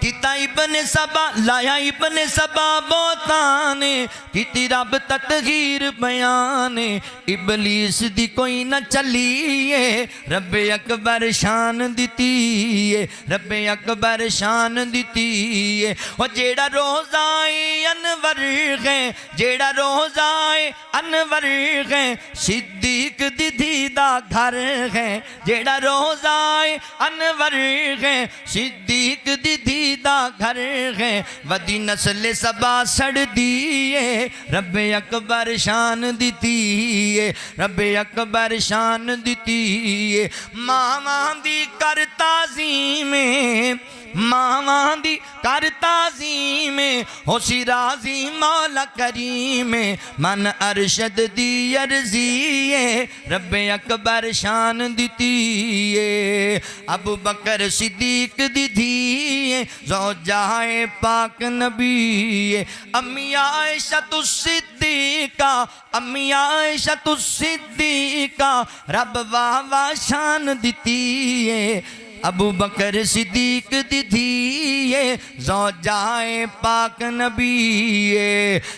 کیتا ابن سبا لایا ابن سبا بہتانے کیتی رب تطہیر بیانے ابلیس دی کوئی نہ چلیے رب اکبر شان دیتی ہے رب اکبر شان دیتی ہے وہ جیڑا روزائے انور ہے جیڑا روزائے انور ہے صدیق دی دیدہ گھر ہے جیڑا روزائے انور ہے صدیق دی دیدہ گھر ہے ودی نسل سبا سڑ دیئے رب اکبر شان دیتی ہے رب اکبر شان دیتی ہے ماں دی کر تعظیم ماں دی کر تعظیم ہو سی راضی مولا کریم من ارشد دی عرضی ہے رب اکبر شان دیتی ہے ابو بکر صدیق دی دھی زوجہ پاک نبی امی عائشہ الصدیقہ امی عائشہ الصدیقہ رب واہ واہ شان دیتی ہے ابو بکر صدیق دی دھی زوجہ پاک نبی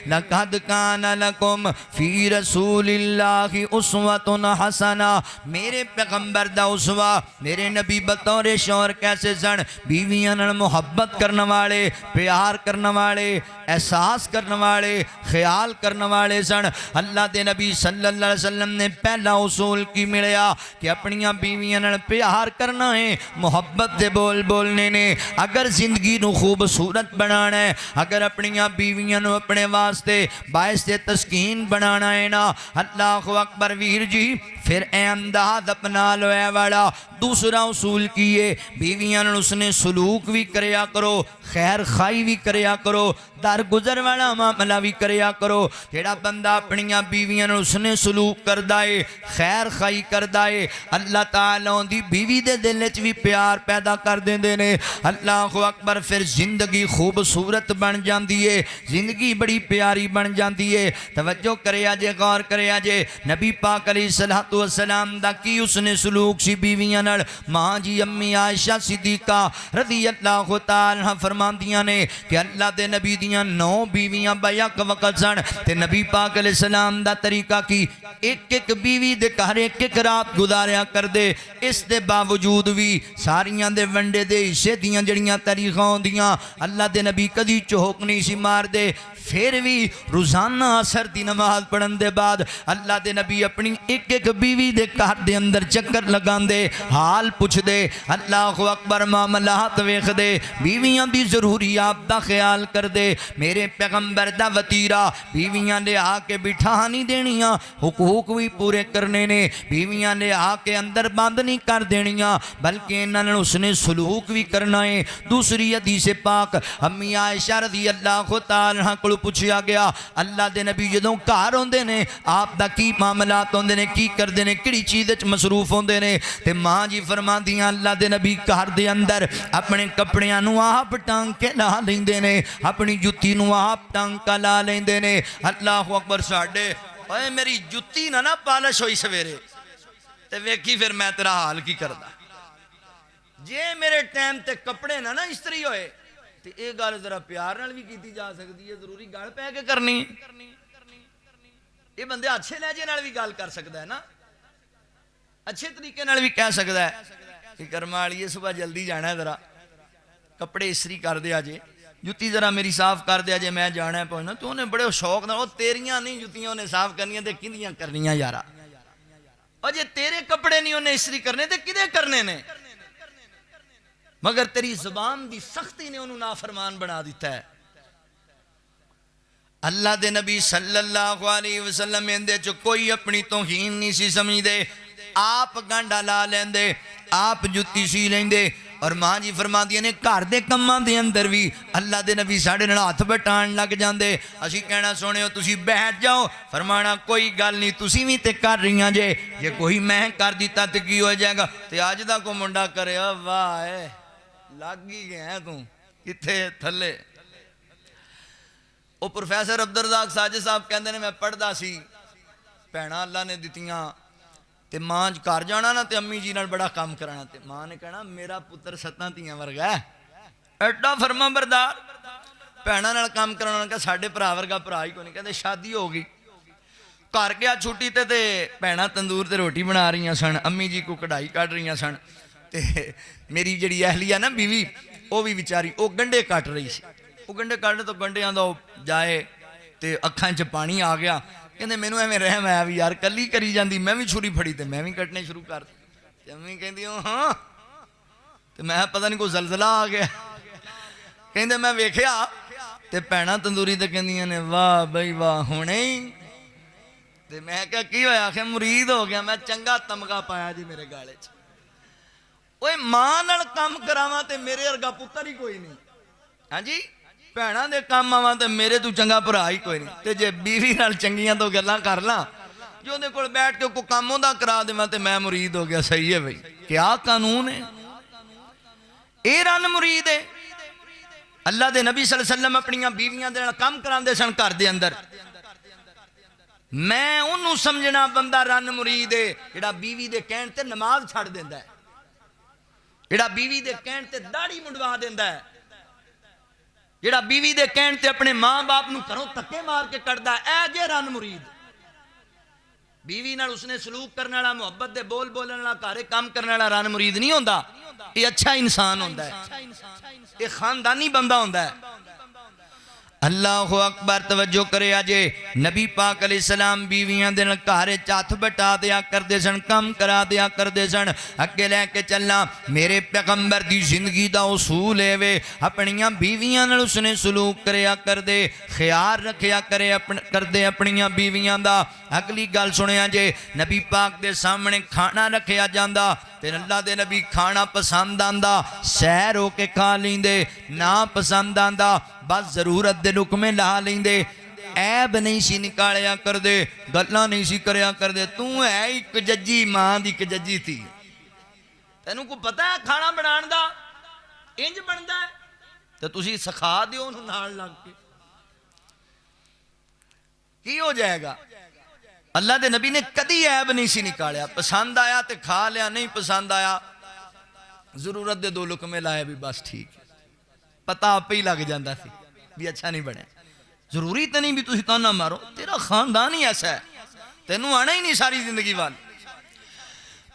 لقد کان لکم فی رسول اللہ اسوۃ حسنہ میرے پیغمبر دا اسوہ میرے نبی بطور شوہر کیسے سن بیویاں نال محبت کرنے والے پیار کرنے والے احساس کرنے والے خیال کرنے والے سن اللہ دے نبی صلی اللہ علیہ وسلم نے پہلا اصول کی ملیا کہ اپنیاں بیویاں نال پیار کرنا ہے محبت دے بول بولنے نے اگر زندگی نو خوبصورت بنانا ہے اگر اپنیاں بیویاں نو اپنے واسطے باعث تسکین بنانا ہے نا اللہ اکبر ویر جی پھر اے انداز اپنا لو اے والا دوسرا اصول کیے بیویاں نو اس نے سلوک بھی کریا کرو خیر خائی بھی کریا کرو در گزر والا معاملہ بھی کریا کرو جیڑا بندہ اپنیاں بیویاں نو اس نے سلوک کردائے خیر خائی کردائے اللہ تعالیٰ دی بیوی دے دل وچ بھی پیار پیدا کر دیں دینے اللہ اکبر پھر زندگی خوبصورت بن جاندی ہے زندگی بڑی پیاری بن جاندی ہے توجہ کریا جے غور کریا جے نبی پاک علیہ السلام دا کی اس نے سلوک سی بیویاں نال ماں جی امی عائشہ صدیقہ رضی اللہ تعالیٰ فرماندیاں نے کہ اللہ دے نبی دیاں 9 بیویاں بیک وقت سن تے نبی پاک علیہ السلام دا طریقہ کی ایک ایک بیوی دے گھر ایک ایک رات گزاریا کر دے اس دے باوجود بھی ساریاں دے ونڈے دے حصے دیاں جڑیاں طریقہ ہوندیاں اللہ دے نبی کدی چوک نہیں سی مار دے پھر بھی روزانہ عصر دی نماز پڑھن دے بعد اللہ دے نبی اپنی ایک ایک بیوی دے گھر دے اندر چکر لگان دے حال پوچھ دے اللہ اکبر معاملات ویکھ دے بیویاں دی ضروریات دا خیال کر دے میرے پیغمبر دا وطیرہ بیویاں نے آ کے بٹھا نہیں دینیاں حقوق بھی پورے کرنے نے بیویاں نے آ کے اندر بند نہیں کر دینیاں بلکہ انہوں نے اس نے سلوک بھی کرنا ہے دوسری حدیث پاک امی عائشہ رضی اللہ تعالیٰ کو کولو پوچھیا گیا اللہ دے نبی جدوں گھر ہوندے نے آپ دا کی معاملات ہوندے نے کی کردے نے کیڑی چیز وچ مصروف ہوندے نے تے ماں جی فرماندیاں اللہ دے نبی گھر دے اندر اپنے کپڑیاں نو آپ ٹانگ کے لا لیندے نے اپنی جُتی نو آپ ٹانگ کا لا لیندے نے اللہ اکبر ساڈے اوے میری جُتی نہ پالش ہوئی سویرے تے ویکھی پھر میں تیرا حال کی کردا جے میرے ٹائم تے کپڑے نہ استری ہوئے تے اے گل ذرا پیار نال بھی کیتی جا سکتی ہے ضروری گل پہ کے کرنی یہ بندے اچھے لہجے نال بھی گل کر سکتا ہے نا اچھے طریقے نال بھی کہہ سکتا ہے کہ کرما والیے صبح جلدی جانا ہے ذرا کپڑے استری کر دیا جے جُتی ذرا میری صاف کر دیا جے میں جانا ہے پہنچنا تو انہیں بڑے شوق نہ وہ تیریاں نہیں جُتیاں انہیں صاف کرنیاں تے کندیاں کرنیاں یارا اور جے تیرے کپڑے نہیں انہیں استری کرنے تے کدے کرنے نے مگر تیری زبان دی سختی نے انہوں نافرمان بنا دیتا ہے اللہ دے نبی صلی اللہ علیہ وسلم اندے چو کوئی اپنی توہین نہیں سی سمجھ دے آپ گانڈا لا لیندے آپ جُتی سی لیندے اور ماں جی فرما دیا نے گھر دے کماں دے اندر بھی اللہ دے نبی ساڑھے نال ہاتھ بٹان لگ جاندے اسی کہنا سونے ہو تسی بیٹھ جاؤ فرمانا کوئی گل نہیں تسی بھی تے کر رہی ہیں جے یہ کوئی میں کر دیتا تے کی ہو جائے گا تے آج دا کو منڈا کرے واہ لگ ہی گئے ہیں تم کتھے تھلے وہ پروفیسر عبدالرزاق ساجد صاحب کہندے نے میں پڑھدا سی بھیڑاں اللہ نے دتیاں تے ماں گھر جانا نا تے امی جی نال بڑا کام کرانا تے ماں نے کہنا میرا پتر 7 تیاں ورگا ہے ایڈا فرما بردار بھیڑاں نال کام کرانا کہ ساڈے بھرا ورگا بھرا ہی کوئی نہیں کہندے شادی ہو گئی گھر گیا چھٹی تے بھیڑاں تندور تے روٹی بنا رہی سن امی جی کو کڑھائی کٹ رہی سن تے میری جڑی اہلیہ نا بیوی وہ بھی بیچاری وہ گنڈے کٹ رہی سی وہ گنڈے کٹنے تو گنڈیاں دا جائے تے اکھاں چ پانی آ گیا کہندے مینوں ایویں رحم آیا بھی یار کلی کری جاندی میں بھی چھری پھڑی تے میں بھی کٹنے شروع کر تے امی کہندی ہاں تے میں پتہ نہیں کوئی زلزلہ آ گیا کہندے میں ویکھیا تے بھیڑاں تندوری تے کہندیاں نے واہ بھائی واہ ہونے ہی تے میں کہا کی ہویا کہ مرید ہو گیا میں چنگا تمغہ پایا جی میرے گالے چ اوے ماں نال کام کراواں تے میرے ورگا پتر ہی کوئی نہیں ہاں جی بھیڑاں دے کام آواں تے میرے تو چنگا بھرا ہی کوئی نہیں تے جے بیوی نال چنگیاں تو گلاں کر لاں جو دے کول بیٹھ کے کوئی کام ہوندا کرا دیواں تے میں مرید ہو گیا صحیح ہے بھائی کیا قانون ہے اے رن مرید ہے اللہ دے نبی صلی اللہ علیہ وسلم اپنیاں بیویاں دے نال کام کراندے سن گھر دے اندر میں انہوں سمجھنا بندہ رن مرید ہے جڑا بیوی دے کہن تے نماز چھڑ دیندا ہے جڑا بیوی دے کہن تے داڑھی منڈوا دیندا ہے جڑا بیوی دے کہن تے اپنے ماں باپ نو گھروں تکے مار کے کٹدا اے جے رن مرید بیوی نال اس نے سلوک کرنے والا محبت دے بول بولن والا گھر کام کرنے والا رن مرید نہیں ہوندا یہ اچھا انسان ہوندا ہے یہ خاندانی بندہ ہوندا ہے اللہ اکبر توجہ کرے آجے نبی پاک علیہ السلام بیویاں دن کارے چاتھ بٹا دیا کردے سن کم کرا دیا کردے سن اگے لے کے چلنا میرے پیغمبر دی زندگی دا اصول ہے وے اپنیاں بیویاں نال اس نے سلوک کریا کردے خیال رکھیا کردے اپنیاں بیویاں دا اگلی گل سنیا جے نبی پاک دے سامنے کھانا رکھیا جاندا تے اللہ دے نبی کھانا پسند آندا سیر ہو کے کھا لیندے نہ پسند آندا بس ضرورت دے لقمے لا لیندے عیب نہیں سی نکالیا کر دے گلاں نہیں سی کریا کر دے تو ہے ایک ججی ماں دی ایک ججی تھی تینوں کو پتہ ہے کھانا بنان دا انج بندا ہے تے تسی سکھا دیو انہوں نال لگ کے کی ہو جائے گا اللہ دے نبی نے کدی عیب نہیں سی نکالیا پسند آیا تے کھا لیا نہیں پسند آیا ضرورت دے 2 لقمے لائے بھی بس ٹھیک پتہ آپ ہی لگ جاندہ سی بھی اچھا نہیں بنے ضروری تو نہیں بھی تسی تانا مارو تیرا خاندان ہی ایسا ہے تینوں آنا ہی نہیں ساری زندگی والی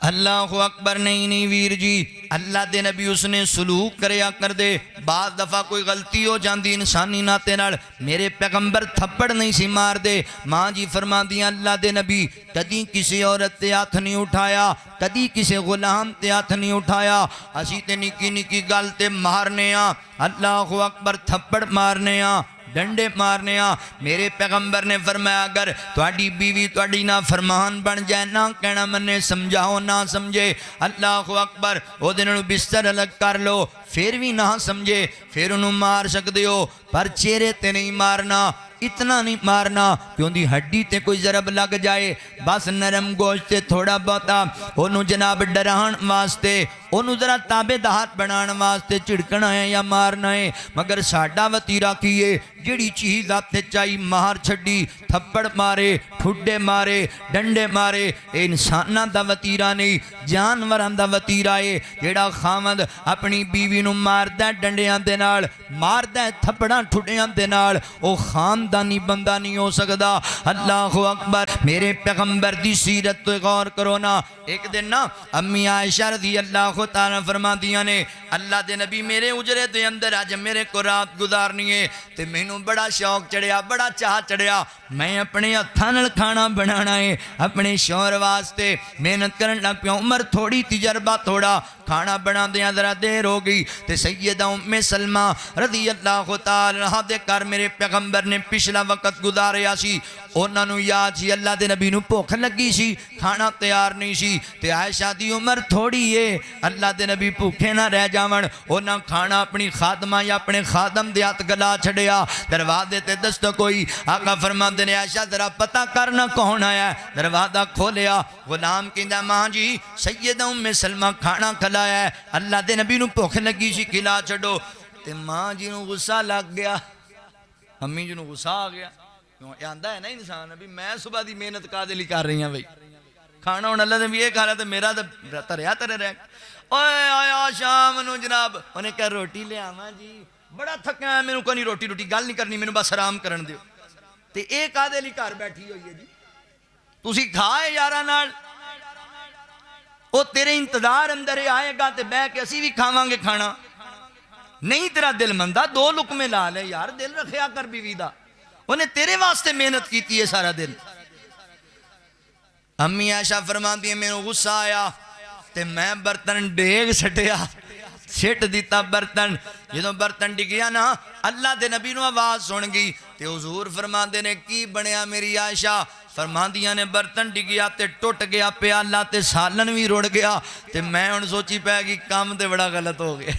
اللہ اکبر نہیں ویر جی اللہ دے نبی اس نے سلوک کریا کر دے بعض دفعہ کوئی غلطی ہو جاندی انسانی ناتے نال میرے پیغمبر تھپڑ نہیں سی مار دے ماں جی فرما دیا اللہ دے نبی کدی کسی عورت تے ہاتھ نہیں اٹھایا کدی کسی غلام تے ہاتھ نہیں اٹھایا اسی تے نکی نکی گل تے مارنے آ اللہ اکبر تھپڑ مارنے آ ڈنڈے مارنے آ میرے پیغمبر نے فرمایا اگر تواڈی بیوی تواڈی نا فرمان بن جائے نہ کہنا منے سمجھاؤ نہ سمجھے اللہ اکبر او دنوں بستر الگ کر لو پھر بھی نہ سمجھے پھر انہوں مار سکتے ہو پر چہرے تے نہیں مارنا اتنا نہیں مارنا کہ ان دی ہڈی تے کوئی ضرب لگ جائے، بس نرم گوشت تے تھوڑا بہتا انہوں جناب ڈران واسطے، انہوں ذرا تابے دار بنان واسطے جھڑکنا ہے یا مارنا ہے۔ مگر ساڈا وتیرا کیے جڑی چیز آپ تے چاہی مار چھڑی، تھپڑ مارے، ٹھڈے مارے، ڈنڈے مارے، اے انساناں دا وتیرا نہیں، جانوراں دا وتیرا ہے۔ جڑا خاوند اپنی بیوی نو ماردا ہے ڈنڈیاں دے نال، ماردا ہے تھپڑاں ٹھڈیاں دے نال، او خاندانی بندہ نہیں ہو سکدا۔ اللہ اکبر، میرے پیغمبر دی سیرت تو غور کرو نا۔ ایک دن نا امی عائشہ رضی اللہ تعالیٰ فرما دیا نے، اللہ دے نبی میرے اجرے دے اندر آج میرے کو رات گزارنی ہے، تے میں نو بڑا شوق چڑھیا، بڑا چاہ چڑھیا، میں اپنے ہتھاں نال کھانا بنانا ہے، اپنے شوہر واسطے محنت کرن لگ پیا، عمر تھوڑی تجربہ تھوڑا، کھانا بنا دیا ذرا دیر ہو گئی، تے سیدہ ام سلمہ رضی اللہ تعالیٰ دے کر میرے پیغمبر نے پچھلا وقت گزاریا سی، انہاں نو یاد سی اللہ دے نبی نو بھوک لگی سی، کھانا تیار نہیں سی، تے عائشہ دی عمر تھوڑی ہے، اللہ دے نبی بھوکے نہ رہ جاون، انہاں کھانا اپنی خادمہ یا اپنے خادم دے ہاتھ گلا چھڑیا، دروازے تے دستک ہوئی، آقا فرماندے نے عائشہ ذرا پتہ کرنا کون آیا ہے، دروازہ کھولیا، غلام کہندا ماں جی سیدہ ام سلمہ کھانا کھلایا ہے، اللہ دے نبی نو بھوک لگی سی کھلا چھڑو، تے ماں جی نو غصہ لگ گیا، امی جی نو غصہ آ گیا، یہ آندہ ہے نا انسان، ابھی میں صبح دی محنت کا دلی کر رہی ہیں بھئی، کھانا ہونا اللہ نے بھی یہ کھا رہا تھا میرا تو تریا ترے رہ اوے آیا شام نو جناب انہیں کہا روٹی لے آواں جی بڑا تھکا ہے، میں نو کوئی روٹی گل نہیں کرنی، میں نو بس آرام کرن دیو، تے ایک آدھے لی گھر بیٹھی ہوئی ہے جی، تسی کھائے یارہ نال، او تیرے انتظار اندر آئے گا تے بے کے اسی بھی کھاواں گے کھانا، نہیں تیرا دل مندہ دو لقمے لا لے یار، دل رکھیا کر بیوی دا، انہیں تیرے واسطے محنت کیتی ہے سارا دن۔ امی عائشہ فرماتی ہے میں غصہ آیا تے میں برتن ڈیگ سٹیا، سٹ دیتا برتن، جدوں برتن ڈگیا نا اللہ دے نبی نو آواز سن گئی، تے حضور فرماندے نے کی بنیا میری عائشہ، فرماندیاں نے برتن ڈگیا تے ٹوٹ گیا پیالہ تے سالن بھی رڑ گیا، تے میں ان سوچی پہ گی کام تے بڑا غلط ہو گیا،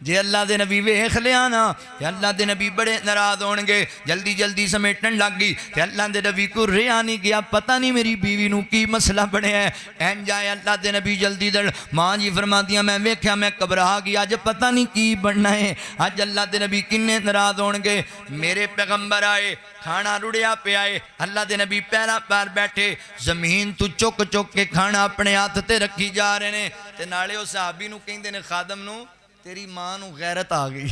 جے اللہ دے نبی ویکھ لیا نا کہ اللہ دے نبی بڑے ناراض ہون گے، جلدی جلدی سمیٹن لگ گئی تے اللہ دے نبی کو رہا نہیں گیا، پتہ نہیں میری بیوی نو کی مسئلہ بنے ہے، این جائے اللہ دے نبی جلدی دل ماں جی فرماتیاں میں ویکھیا میں گھبرا گیا، اج پتہ نہیں کی بننا ہے، اج اللہ دے نبی کنے ناراض ہون گے، میرے پیغمبر آئے کھانا رڑیا پہ آئے، اللہ دے نبی پیرا پیر بیٹھے، زمین تو چک چک کے کھانا اپنے ہاتھ تے رکھی جا رہے نے، تے نالے او صحابی نو کہندے نے خادم نو تیری ماں نو غیرت آ گئی،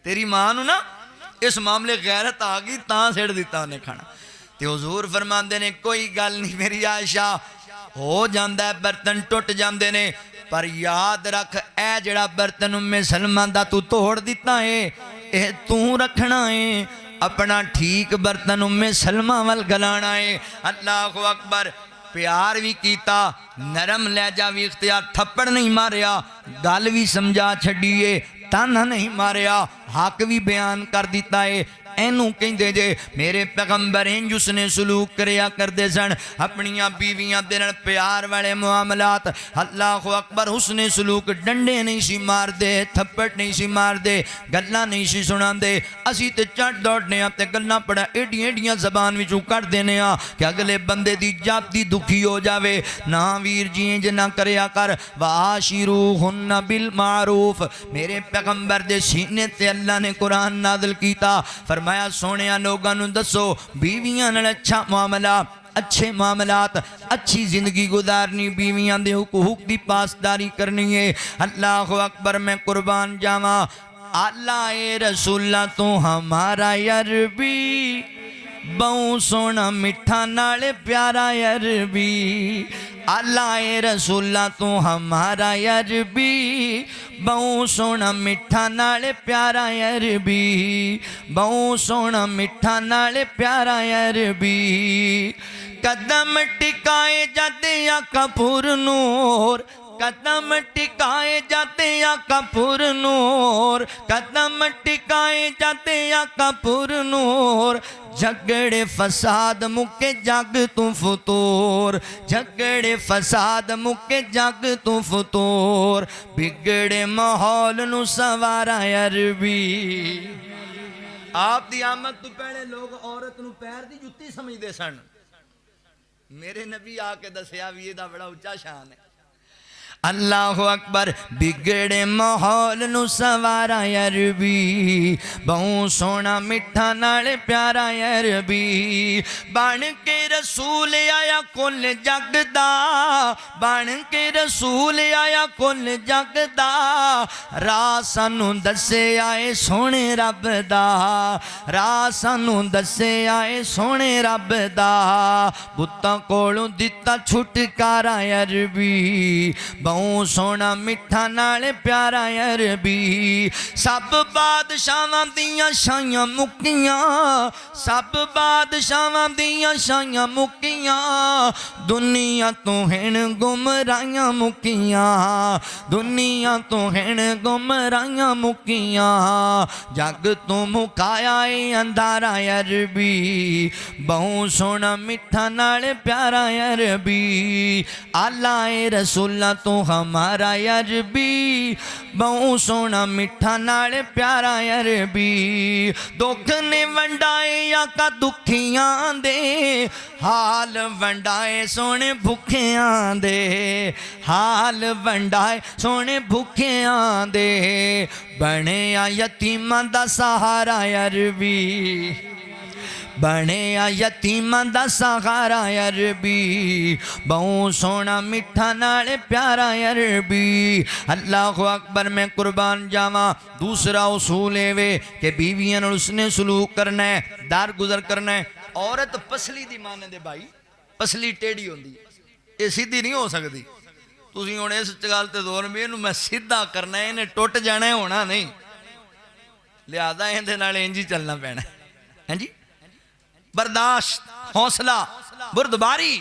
تیری ماں نو نا اس معاملے غیرت آ گئی تاں سڑ دیتا انہیں کھانا، تے حضور فرماندے نے کوئی گل نہیں میری عائشہ، ہو جاندہ ہے برتن ٹوٹ جاندے نے، پر یاد رکھ اے جڑا برتن ام سلمہ دا تو توڑ دیتا ہے، اے تو رکھنا ہے، اپنا ٹھیک برتن ام سلمہ وال گلانا ہے، اللہ اکبر، پیار بھی کیتا، نرم لہجہ بھی اختیار، تھپڑ نہیں ماریا، گال بھی سمجھا چھڑیے، تانا نہیں ماریا، حق بھی بیان کر دیتا ہے، اینو کہیں دے جے میرے پیغمبر ہیں جس نے سلوک کریا کر دے سن، اپنیاں بیویاں دیرن پیار والے معاملات، اللہ اکبر، حسن سلوک، ڈنڈے نہیں سی مار دے، تھپڑ نہیں سی مار دے، گلہ نہیں سی سنان دے، اسی تے چٹ دوڑنے آتے گلہ پڑا ایڈیاں زبان وچوں کر دینے آ کہ اگلے بندے دی جاتی دکھی ہو جاوے، نا ویر جی جنہ کریا کر، وَعَاشِرُوهُنَّ بِالْمَعْرُوفِ، میرے پیغمبر دے سینے تے اللہ نے قرآن نازل کیتا، فرمایا سونیا لوگاں نو دسو بیویاں نال اچھا معاملہ، اچھے معاملات، اچھی زندگی گزارنی، بیویاں دے حقوق دی پاسداری کرنی ہے، اللہ اکبر، میں قربان جاواں، اللہ اے رسول اللہ تو ہمارا عربی بہوں سونا مٹھا نالے پیارا عربی، اللہ اے رسول اللہ تو ہمارا عربی بہوں سونا مٹھا نالے پیارا عربی، بہوں سونا مٹھا نالے پیارا عربی، قدم ٹکائے جاتے آقا پر نور، قدم ٹکائے جاتے آقا پر نور، قدم ٹکائے جاتے آقا پر نور، جھگڑے فساد مکے جگ تو فطور، جھگڑے فساد مکے جگ تو فطور، بگڑے ماحول نو سوارا عربی، آپ دی آمد تو پہلے لوگ عورت نو پیر دی جُتی سمجھدے سن میرے نبی آ کے دسیا بھی یہ دا بڑا اچا شان ہے اللہ اکبر بگڑے ماحول نو سوارا عربی بہوں سونا مٹھا نال پیارا عربی بن کے رسول آیا کل جگ دا بن کے رسول آیا کل جگ دا راہ سانو دسے آئے سونے رب دا راہ سانو دسے آئے سونے رب دا بتاں کولوں دتا چھٹکارا عربی بہوں سونا مٹھا نال پیارا عربی سب بادشاہاں دیاں شاہیاں مکیاں سب بادشاہاں دیاں شاہیاں مکیاں دنیا تو ہن گمراہیاں مکیاں دنیا تو ہن گمراہیاں مکیاں جگ تو مکایا اے اندھارا عربی بہوں سونا مٹھا نال پیارا عربی آلہ رسول تو ہمارا عربی بہوں سونا مٹھا نال پیارا عربی دکھ نے ونڈائے آقا دکھیاں دے حال ونڈائے سونے بھکھیاں دے حال ونڈائے سونے بھکھیاں دے بنے یتیماں دا سہارا عربی بنے یتیماں دا سہارا عربی بہوں سونا مٹھا نال پیارا عربی اللہ اکبر میں قربان جاواں دوسرا اصول ہے کہ بیویاں نال اس نے سلوک کرنا ہے دار گزر کرنا ہے عورت پسلی دی مانے دے بھائی پسلی ٹیڑھی ہوندی یہ سیدھی نہیں ہو سکتی تسی ہن اس گل تے زور میں اینوں میں سیدھا کرنا ہے انہیں ٹوٹ جانا ہے ہونا نہیں لہذا اندے نال انج ہی چلنا پینا ہے ہاں جی برداشت حوصلہ بردباری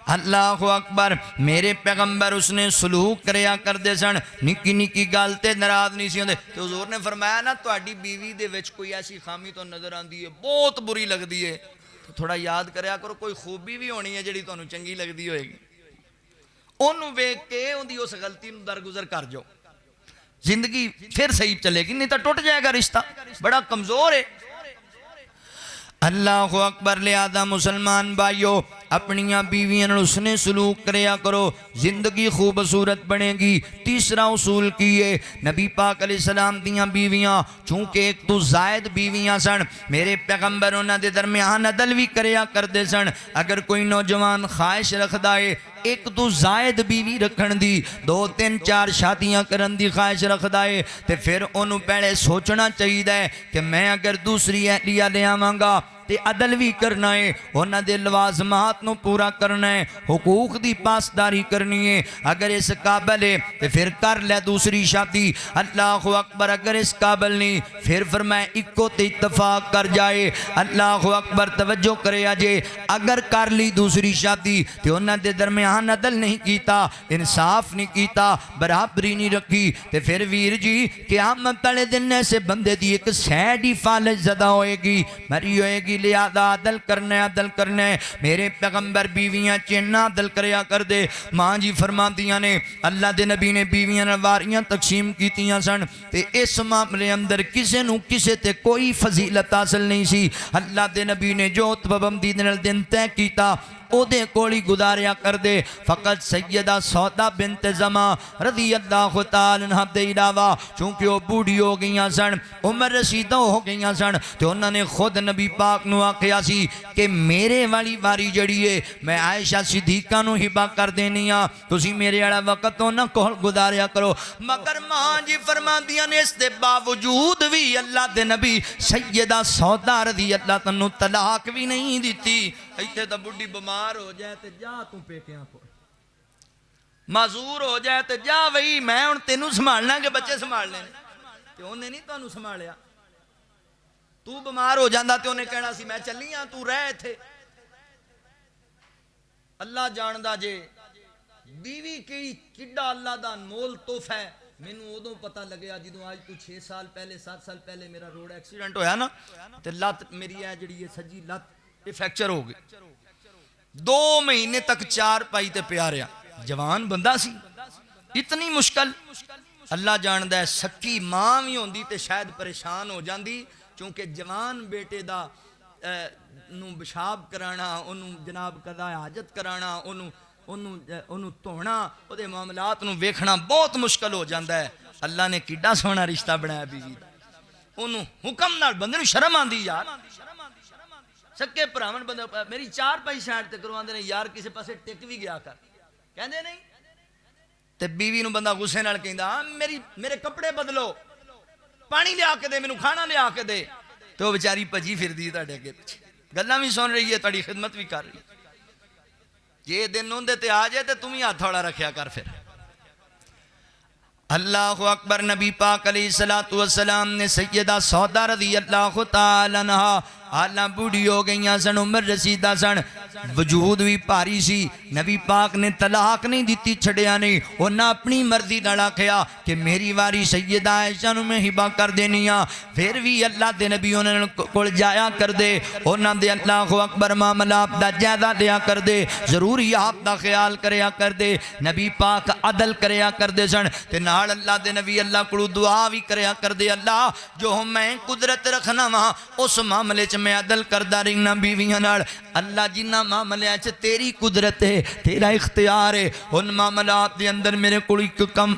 اللہ اکبر میرے پیغمبر اس نے سلوک کریا کر دے سن نکی نکی گل تے ناراض نہیں سی ہوندے تے حضور نے فرمایا نا تہاڈی بیوی دے وچ کوئی ایسی خامی تو نظر آندی ہے بہت بری لگدی ہے تو تھوڑا یاد کریا کرو کوئی خوبی بھی ہونی ہے جڑی تانوں چنگی لگدی ہوئے گی اونوں ویکھ کے اون دی اس غلطی نوں درگزر کر جو زندگی پھر صحیح چلے گی نہیں تو ٹوٹ جائے گا رشتہ بڑا کمزور ہے اللہ اکبر لہذا مسلمان بھائیو اپنیاں بیویاں اس نے سلوک کریا کرو زندگی خوبصورت بنے گی تیسرا اصول کیے نبی پاک علیہ السلام دیاں بیویاں چونکہ ایک تو زائد بیویاں سن میرے پیغمبر انہاں دے درمیان عدل بھی کریا کردے سن اگر کوئی نوجوان خواہش رکھدا ہے ایک تو زائد بیوی رکھن دی 2 3 4 شادیاں کرن دی خواہش رکھدا ہے تے پھر انہوں پہلے سوچنا چاہیے کہ میں اگر دوسری اہلیہ لے آواں گا تے عدل بھی کرنا ہے انہاں دے لوازمات نو پورا کرنا ہے حقوق دی پاسداری کرنی ہے اگر اس قابل ہے تے پھر کر لے دوسری شادی اللہ اکبر اگر اس قابل نہیں پھر فرمائے اکو تے اتفاق کر جائے اللہ اکبر توجہ کرے آجے اگر کر لی دوسری شادی تے انہاں دے درمیان عدل نہیں کیتا انصاف نہیں کیتا برابری نہیں رکھی تے پھر ویر جی قیامت والے دن ایسے بندے دی ایک سیڈ ہی فالج زدہ ہوئے گی مری ہوئے گی لہذا عدل کرنا ہے میرے پیغمبر بیویاں چیننا عدل کریا کر دے ماں جی فرماندیاں نے اللہ دے نبی نے بیویاں نواریاں تقسیم کیتیاں سن تے اس معاملے اندر کسے نو کسے تے کوئی فضیلت حاصل نہیں سی اللہ دے نبی نے جو پابندی دن طے کیتا او دے کولی گزاریا کر دے فقط سیدہ سودا بنت زما رضی اللہ تعالی عنہ دے علاوہ چونکہ وہ بوڑھی ہو گئیاں سن عمر رسیدہ ہو گئیاں سن تو انہوں نے خود نبی پاک نو آکھیا سی کہ میرے والی واری جڑی ہے میں عائشہ صدیقہ نو ہبا کر دینی ہاں تسی میرے والا وقت تو نہ کول گزاریا کرو مگر ماں جی فرماندیاں نے اس دے باوجود بھی اللہ دے نبی سیدہ سودا رضی اللہ عنہ طلاق بھی نہیں دیتی ایتھے تا بڑھی بمار ہو جائے تے جا تو پیکیاں کو معذور ہو جائے تے جا وہی میں ان تینوں سنبھالنا کہ بچے سنبھال لینے تے انہیں نہیں تانوں سنبھالیا تو بمار ہو جاندا تے انہیں کہنا سی میں چلی ہاں تو رہ تھے اللہ جاندا جے بیوی کی کڈا اللہ دا انمول تحفہ ہے مینوں ادوں پتہ لگیا جدوں آج تو 6 سال پہلے 7 سال پہلے میرا روڈ ایکسیڈنٹ ہویا نا تے لت میری ہے جڑی سجی لت یہ فریکچر ہو گئی 2 مہینے تک 4 پائی تے پیا رہا جوان بندہ سی اتنی مشکل اللہ جاندا ہے سکی ماں بھی ہوندی تے شاید پریشان ہو جاندی چونکہ جوان بیٹے دا نو بشاب کرانا، انہوں جناب قضا حاجت کرانا، انہوں دھونا، او دے معاملات نو ویکھنا بہت مشکل ہو جاندہ ہے۔ اللہ نے کڈا سونا رشتہ بنایا بیوی دا، انہوں حکم نال بندے نو شرم آندی یار، سکے پراون بندے میری 4 پائی سائڈ تے کرواندے نے یار کسے پاسے ٹک بھی گیا کر، کہندے نہیں تے بیوی نو بندہ غصے نال کہندا میرے کپڑے بدلو، پانی لیا کے دے، مینوں کھانا لیا کے دے، تو وہ بیچاری پجی پھر دی تہاڈے اگے پیچھے گلاں بھی سن رہی ہے، تہاڈی خدمت بھی کر رہی ہے۔ یہ دن اوندے تے آ جائے تے تم ہی ہاتھ والا رکھیا کر پھر۔ اللہ اکبر۔ نبی پاک علیہ السلام نے سیدہ سودا رضی اللہ تعالی عنہا حالاں بوڑھی ہو گئیاں سن، عمر رسیدہ سن، وجود بھی پاری سی، نبی پاک نے طلاق نہیں دیتی، چھڑیا نہیں، انہاں اپنی مرضی نال آکھیا کہ میری واری سیدہ عائشہ نو میں ہبہ کر دینی ہاں، پھر بھی اللہ دے نبی انہاں کول جایا کر دے، انہاں دے اللہ اکبر معاملات دا جائزہ لیا کر دے، ضروری آپ دا خیال کریا کر دے، نبی پاک عدل کریا کر دے سن، تے نال اللہ دے نبی اللہ کولو دعا بھی کریا کر دے، اللہ جو میں قدرت رکھنا وا اس معاملے چ میں عدل کردہ رہنا بیویاں نال، اللہ جنہ معاملے چ تیری قدرت ہے، تیرا اختیار ہے، ان معاملات دے اندر میرے کوئی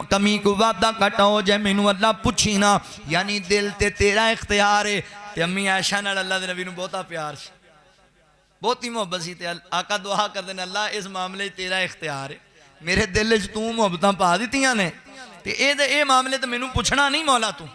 کمی کو وعدہ کٹا ہو جائے مینوں اللہ پوچھی نا، یعنی دل تے تیرا اختیار ہے۔ تے امی عائشہ نال اللہ دے نبی نو بہتا پیار سی، بہت ہی محبت سی، تے آقا دعا کر دے اللہ اس معاملے تیرا اختیار ہے، میرے دل وچ تو محبتاں پا دتیاں نے تے اے معاملے تے مینوں پوچھنا نہیں مولا تو۔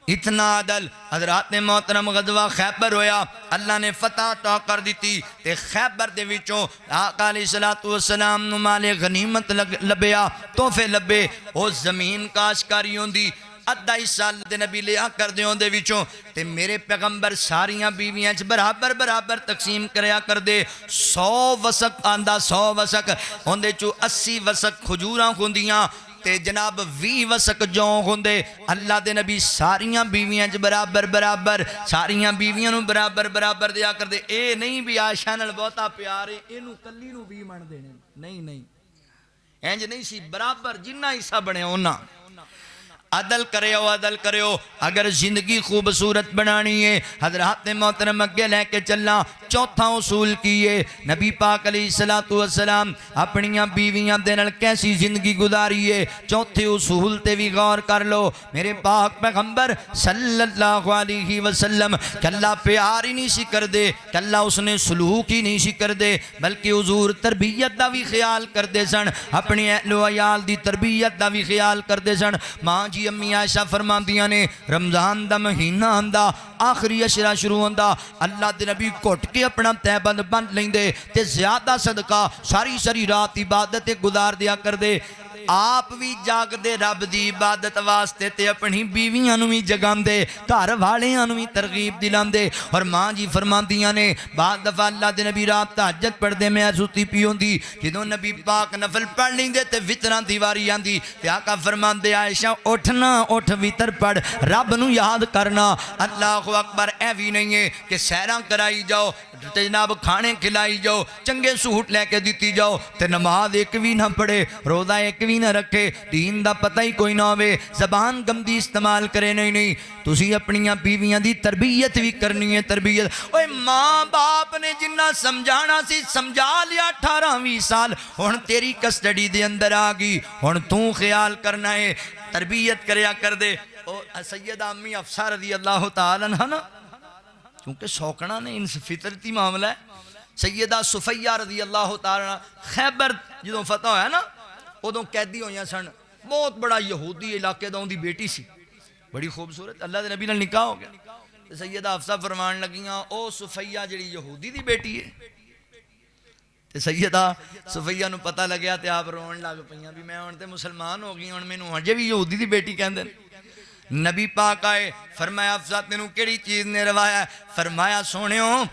اتنا عدل۔ حضرات محترم غزوہ خیبر ہویا، اللہ نے فتح عطا کر دیتی، تے خیبر دے وچوں آقا علیہ السلام نو مال غنیمت لبیا، تحفے لبے، او زمین کاشتکاری ہوندی، ادھا حصہ اللہ دے نبی لیا کر دے ہوندے وچوں، تے میرے پیغمبر ساریاں بیویاں چ برابر برابر تقسیم کریا کر دے، 100 وسق آندا، 100 وسق ہوندے چو 80 وسق کھجوراں ہوندیاں، تے جناب 20 وسق جوں ہوندے، اللہ دے نبی ساریاں بیویاں چ برابر برابر، ساریاں بیویاں نو برابر برابر دیا کر دے۔ اے نہیں بھی عائشہ نال بہتا پیار ہے اینو کلی نو 20 من دینے، نہیں نہیں انج نہیں سی، برابر جنہ حصہ بنے ہونا۔ عدل کریو، عدل کریو، اگر زندگی خوبصورت بنانی ہے، حضرات محترم اگے لے کے چلنا، چوتھا اصول کیے، نبی پاک علیہ السلام اپنیاں بیویاں دے نال کیسی زندگی گزاری ہے، چوتھے اصول تے بھی غور کر لو۔ میرے پاک پیغمبر صلی اللہ علیہ وسلم کلا پیار ہی نہیں سی کر دے، کلا اس نے سلوک ہی نہیں سی کر دے، بلکہ حضور تربیت دا بھی خیال کر دے سن، اپنی اہل و عیال دی تربیت دا بھی خیال کر دے سن۔ ماں جی امی عائشہ فرماندیاں نے رمضان دا مہینہ آندا، آخری اشرا شروع ہوندا، اللہ دے نبی گھٹ کے اپنا تہبند بند لیندے تے زیادہ صدقہ ساری رات عبادت گزار دیا کر دے، آپ بھی جاگ دے رب دی عبادت واسطے تے اپنی بیویاں نو بھی جگان دے، گھر والیاں نو بھی ترغیب دلان دے۔ اور ماں جی فرماندیاں نے بعد دفعہ اللہ دے نبی رات تہجد پڑھ دے میں سوتی پی ہوندی، جدوں نبی پاک نفل پڑھ لیندے تے وتراں دی واری آندی، تے آقا فرماندے عائشہ اٹھنا، اٹھ وتر پڑھ، رب نو یاد کرنا۔ اللہ اکبر۔ اے بھی نہیں ہے کہ سیراں کرائی جاؤ، جناب کھانے کھلائی جاؤ، چنگے سوٹ لے کے دیتی جاؤ تے نماز ایک بھی نہ پڑھے، روزہ ایک بھی نہ رکھے، دین دا پتہ ہی کوئی نہ ہوئے، زبان گندی استعمال کرے، نہیں تسی اپنیاں بیویاں دی تربیت بھی کرنی ہے۔ تربیت اوے ماں باپ نے جنہ سمجھانا سی سمجھا لیا 18 سال، ہن تیری کسٹڈی دے اندر آ گئی، ہن تو خیال کرنا ہے، تربیت کریا کر دے۔ اور سیدہ امی حفصہ رضی اللہ تعالیٰ عنہ نا، کیونکہ سوکنا نے انس فطرتی معاملہ ہے، سیدہ صفیہ رضی اللہ تعالیٰ خیبر جدوں فتح ہویا نا، ادوں قیدی ہویاں سن، بہت بڑا یہودی علاقے دا ان دی بیٹی سی، بڑی خوبصورت، اللہ دے نبی نال نکاح ہو گیا، سیدہ حفصہ فرمان لگیاں او صفیہ جڑی یہودی دی بیٹی ہے، تے سیدہ صفیہ نو پتہ لگیا تے آپ رون لگ پئیاں بھی میں ہن تے مسلمان ہو گئی، ہن مینوں ہجے بھی یہودی دی بیٹی کہندے۔ نبی پاک آئے، فرمایا حفصہ تینوں کیڑی چیز نے روایا ہے؟ فرمایا سونیوں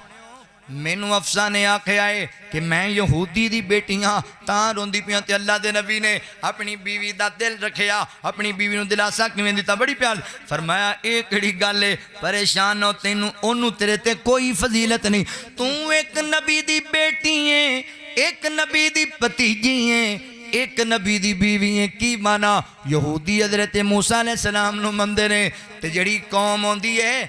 مینوں حفصہ نے آکھیا ہے کہ میں یہودی دی بیٹیاں تاں روندی پیاں، تے اللہ دے نبی نے اپنی بیوی دا دل رکھیا، اپنی بیوی نو دلاسا کیویں دتا، بڑی پیار۔ فرمایا اے کیڑی گل ہے؟ پریشان ہو، تینوں اونوں تیرے تے کوئی فضیلت نہیں، تو ایک نبی دی بیٹی ہے، ایک نبی دی بھتیجی ہے، ایک نبی دی بیوی ہے۔ کی مانا؟ یہودی حضرت موسیٰ علیہ السلام نو مندے نے، تے جڑی قوم ہوندی ہے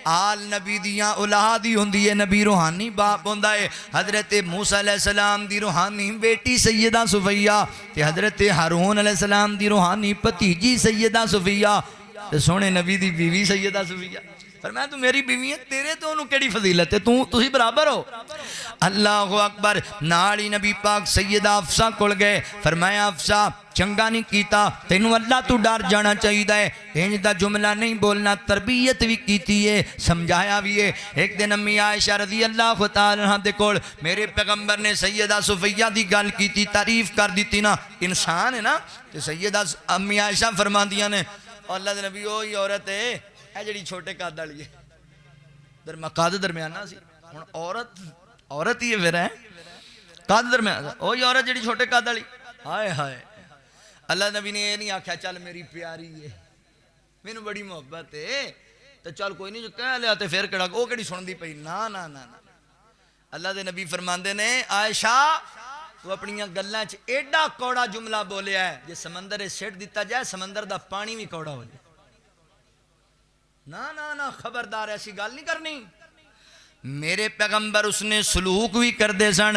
آل نبی دیاں اولاد ہی ہوندی ہے، نبی روحانی باپ ہوندا ہے۔ حضرت موسیٰ علیہ السلام دی روحانی بیٹی سیدہ صفیہ تے حضرت ہارون علیہ السلام دی روحانی بھتیجی سیدہ صفیہ تے سونے نبی دی بیوی سیدہ صفیہ۔ فرمایا تو میری بیوی ہے، تیرے تو انہوں کیڑی فضیلت ہے، تسی برابر ہو۔ اللہ اکبر۔ نالی نبی پاک سیدہ حفصہ کھل گئے، فرمایا حفصہ چنگا نہیں کیتا، تینوں اللہ تو ڈر جانا چاہیے ہے، انج دا جملہ نہیں بولنا، تربیت بھی کیتی ہے، سمجھایا بھی ہے۔ ایک دن امی عائشہ رضی اللہ تعالی عنہ دے کول میرے پیغمبر نے سیدہ صفیہ دی گل کیتی، تعریف کر دیتی نا، انسان ہے نا، کہ سیدہ امی عائشہ فرماندیاں نے اللہ دے نبی اوہی عورت ہے اے جڑی چھوٹے قد والی ہے، قد درمیانہ سی، ہن عورت ہی ہے پھر ہے قد درمیانہ، وہی عورت جڑی چھوٹے قد والی، ہائے ہائے۔ اللہ نبی نے یہ نہیں آکھیا چل میری پیاری ہے، مینوں بڑی محبت ہے تو چل کوئی نہیں جو کہہ لیا تے پھر کڑا وہ کہڑی سن دی پئی، نا نا نا نا۔ اللہ دے نبی فرماندے نے عائشہ تو اپنی گلاں چ ایڈا کوڑا جملہ بولیا ہے جے سمندر سٹ دیتا جائے سمندر دا پانی بھی کوڑا ہو جائے۔ نا نا نا خبردار ایسی گل نہیں کرنی۔ میرے پیغمبر اس نے سلوک بھی کر دے سن،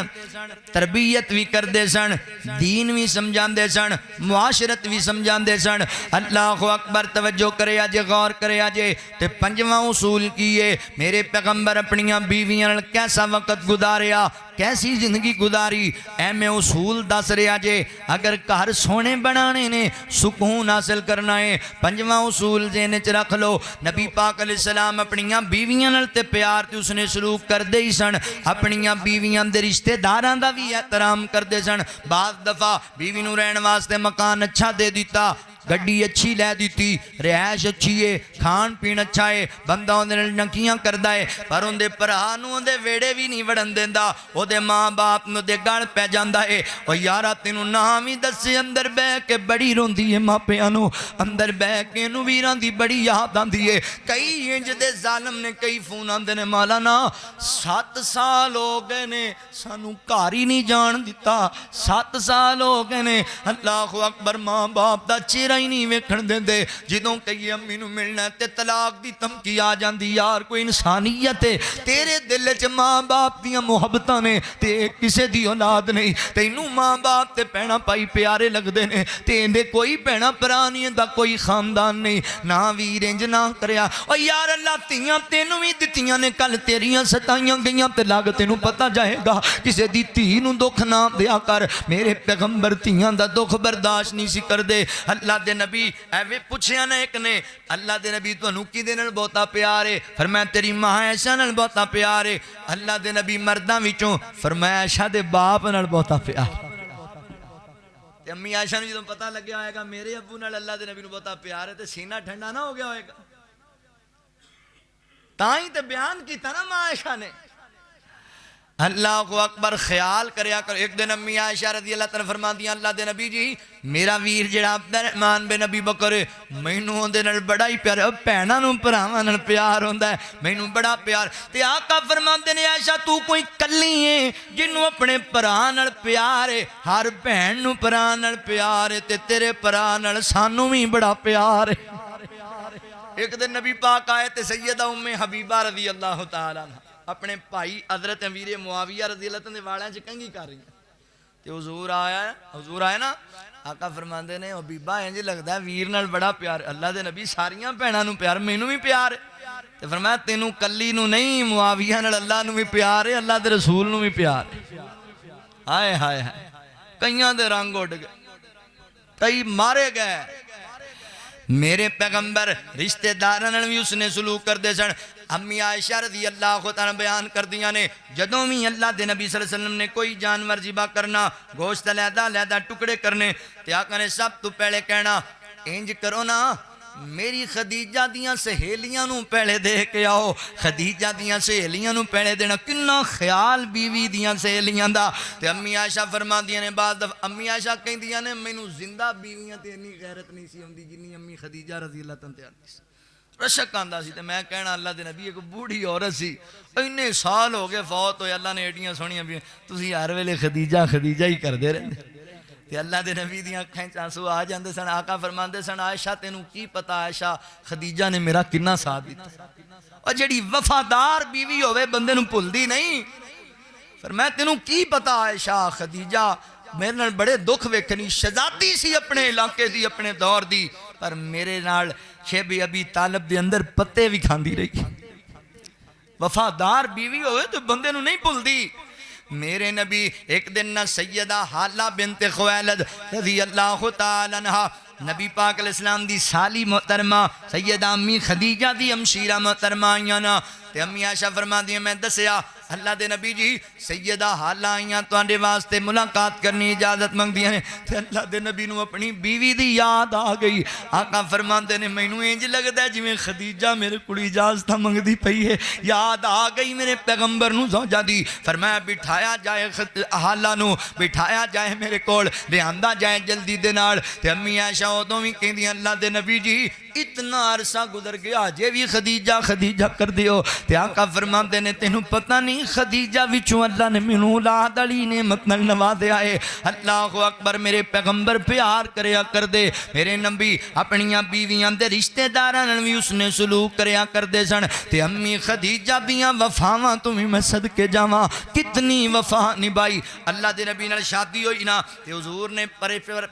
تربیت بھی کر دے سن، دین بھی سمجھان دے سن، معاشرت بھی سمجھان دے سن۔ اللہ اکبر۔ توجہ کرے آجے، غور کرے آجے تے پنجواں اصول کیے میرے پیغمبر اپنیاں بیویاں کیسا وقت گزاریا، کیسی زندگی گزاری، اے میں اصول دس رہا جے۔ اگر گھر سونے بنانے نے، سکون حاصل کرنا ہے، پنجواں اصول ذہن وچ رکھ لو۔ نبی پاک علیہ السلام اپنیاں بیویاں نال تے پیار تے اس نے سلوک کردے ہی سن، اپنیاں بیویاں دے رشتہ داراں دا بھی احترام کردے سن۔ بعض دفعہ بیوی نوں رہن واسطے مکان اچھا دے دیتا، گڈی اچھی لے دیتی، رہائش اچھی ہے، کھان پین اچھا ہے، بندہ اندے نال نکیاں کردا ہے، پر اندے بھرا نوں اندے ویڑے بھی نہیں وڑن دیندا، او دے ماں باپ نوں دے گل پہ جاندا ہے۔ او یارا تینوں نام ہی دسے، اندر بہ کے بڑی روندی ہے ماپیاں نوں، اندر بہ کے نوں ویراں دی بڑی یاد آندی ہے۔ کئی انج دے ظالم نے کئی فون آندے نے، مولانا 7 سال ہو گئے نے سانوں گھر ہی نہیں جان دتا، 7 سال ہو گئے نے، اللہ اکبر، ماں باپ دا چہرہ ہی نہیں ویکھن دیندے، جدوں کئی امی نوں ملنا تے طلاق دی دھمکی آ جاندی۔ یار کوئی انسانیت ہے تیرے دل وچ، ماں باپ دیاں محبتاں نے تے کسے دی اولاد نہیں، تینوں ماں باپ تے بہنا پائی پیارے لگدے نے تے اندے کوئی بہنا بھرا نہیں، دا کوئی خاندان نہیں، نہ ویر انج نہ کریا۔ او یار اللہ تیاں تینوں بھی دتیاں نے، کل تیریاں ستائیاں گئیاں تے لگ تینوں پتہ جائے گا، کسے دی دھی نوں دکھ نہ دیا کر۔ میرے پیغمبر تیاں دا دکھ برداشت نہیں سی کردے۔ اللہ دے نبی ایویں پوچھیا نہ ایک نے، اللہ دے نبی تانوں کدے نال بہتا پیار ہے؟ فرمایا تیری ماں عائشہ نال بہتا پیار ہے۔ اللہ دے نبی مرداں وچوں فرمایا عائشہ دے باپ نال بہتا پیار۔ تے امی عائشہ نوں جدوں پتہ لگیا ہوئے گا میرے ابو نال اللہ دے نبی نوں بہتا پیار ہے تے سینہ ٹھنڈا نہ ہو گیا ہوئے گا، تاں ہی تے بیان کیتا نا ماں عائشہ نے۔ اللہ اکبر، خیال کریا کر۔ ایک دن امی عائشہ رضی اللہ تعالیٰ فرماندیاں اللہ دے نبی جی میرا ویر جڑا عبدالرحمن بن ابی بکر مینوں اندے نال بڑا ہی پیار، بھیناں نوں بھراواں نال پیار ہوندا ہے، مینوں بڑا پیار۔ تے آقا فرماندے نے عائشہ تو کوئی کلی ہے جنوں اپنے بھرا نال پیار ہے، ہر بہن نوں بھرا نال پیار ہے تے تیرے بھرا نال سانوں بھی بڑا پیار ہے۔ ایک دن نبی پاک آئے تے سیدہ ام حبیبہ رضی اللہ تعالیٰ عنہ اپنے بھائی حضرت امیر معاویہ رضی اللہ تعالیٰ والیاں چ کنگھی کر رہی ہیں تے حضور آیا نا، آقا فرماندے نے حبیبہ انج لگدا ہے ویر نال بڑا پیار، اللہ دے نبی ساریاں بہناں نوں پیار، مینوں بھی پیار ہے۔ تے فرمایا تینوں کلی نوں نہیں، معاویہ نال اللہ نوں بھی پیار ہے، اللہ دے رسول نوں بھی پیار ہے۔ ہائے ہائے ہائے، کئیاں دے رنگ اڑ گئے، کئی مارے گئے۔ میرے پیغمبر رشتہ داراں نال بھی اس نے سلوک کردے سن۔ امی عائشہ رضی اللہ تعالیٰ بیان کر دیا نے جدوں بھی اللہ دے نبی صلی اللہ علیہ وسلم نے کوئی جانور ذبح کرنا، گوشت علیحدہ ٹکڑے کرنے، تے آقا نے سب تو پہلے کہنا انج کرو نا میری خدیجہ دیاں سہیلیاں نوں پہلے دے کے آؤ، خدیجہ دیاں سہیلیاں نوں پہلے دینا، کنا خیال بیوی دیاں سہیلیاں دا۔ تے امی عائشہ فرما دیاں نے بعد امی عائشہ کہیں دیاں نے مینوں زندہ بیویاں تے اتنی غیرت نہیں سی ہوندی جنی امی خدیجہ رضی اللہ تعالیٰ عنہ سی۔ رشک آندا سی تے میں کہنا اللہ دے نبی ایک بوڑھی عورت سی، اتنے سال ہو گئے فوت ہوئے، اللہ نے ایڈیاں سونیاں بھی تسی ہر ویلے خدیجہ خدیجہ ہی کردے رہندے۔ تے اللہ دے نبی دیاں اکھاں وچ آنسو آ جاندے سن۔ آقا فرماندے سن عائشہ تینوں کی پتہ عائشہ خدیجہ نے میرا کنا ساتھ دیتا، اور جڑی وفادار بیوی ہوئے بندے نو بھول دی نہیں. فرمایا تینوں کی پتا عائشہ خدیجہ میرے نال بڑے دکھ ویکھنی، شہزادی سی اپنے علاقے دی اپنے دور دی، پر میرے نال شیب ابی طالب دے اندر پتے بھی کھاندی رہی. وفادار بیوی ہوئے تو بندے نو نہیں بھول دی. میرے نبی ایک دن نہ سیدہ حالہ بنت خویلد رضی اللہ تعالی عنہ نبی پاک علیہ السلام دی سالی محترمہ سیدہ امی خدیجہ دی ہمشیرہ محترمہ آئیاں نا تے امی عائشہ فرما دی میں دسیا اللہ دے نبی جی سیدہ حالہ آئیاں تو آنڈے واسطے ملاقات کرنی اجازت مانگ دیا نے. تے اللہ دے نبی نو اپنی بیوی دی یاد آ گئی. آقا فرما دے نے میں نو انج لگتا ہے جی میں خدیجہ میرے کڑی اجازت مانگ دی پئی ہے. یاد آ گئی میرے پیغمبر نو زوجہ دی. فرمایا بٹھایا جائے حالہ نو، بٹھایا جائے میرے کول، لے آندہ جائے جلدی دے نال. تے امی عائشہ ادوں بھی کہندی اللہ دے نبی جی اتنا عرصہ گزر گیا جے بھی خدیجہ خدیجہ کر دیو. تے آقا فرماندے نے تینوں پتہ نہیں خدیجہ وچوں اللہ نے مینوں اولاد علی نعمت نال نوازیا ہے. اللہ اکبر. میرے پیغمبر پیار کریا کر دے، میرے نبی اپنیاں بیویاں دے رشتہ داراں نال وی اس نے سلوک کریا کر دے سن. تے امی خدیجہ دیاں وفاواں تو بھی میں صدقے جاواں کتنی وفا نبھائی. اللہ دے نبی نال شادی ہوئی نا تے حضور نے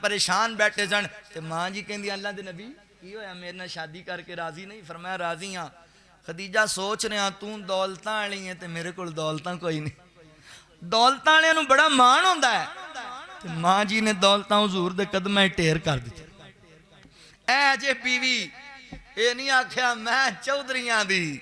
پریشان بیٹھے سن. تے ماں جی کہندی اللہ دے نبی کی ہویا میرے نال شادی کر کے راضی نہیں؟ فرمایا راضی ہاں. خدیجہ سوچ رہے ہیں تو دولتاں والی ہے تے میرے کول دولتاں کوئی نہیں. دولتاں والے نوں بڑا مان ہوندا ہے. تے ماں جی نے دولتاں حضور دے قدماں ٹھیر کر دتی. اے جے بیوی اے نہیں آکھیا میں چودھریاں دی.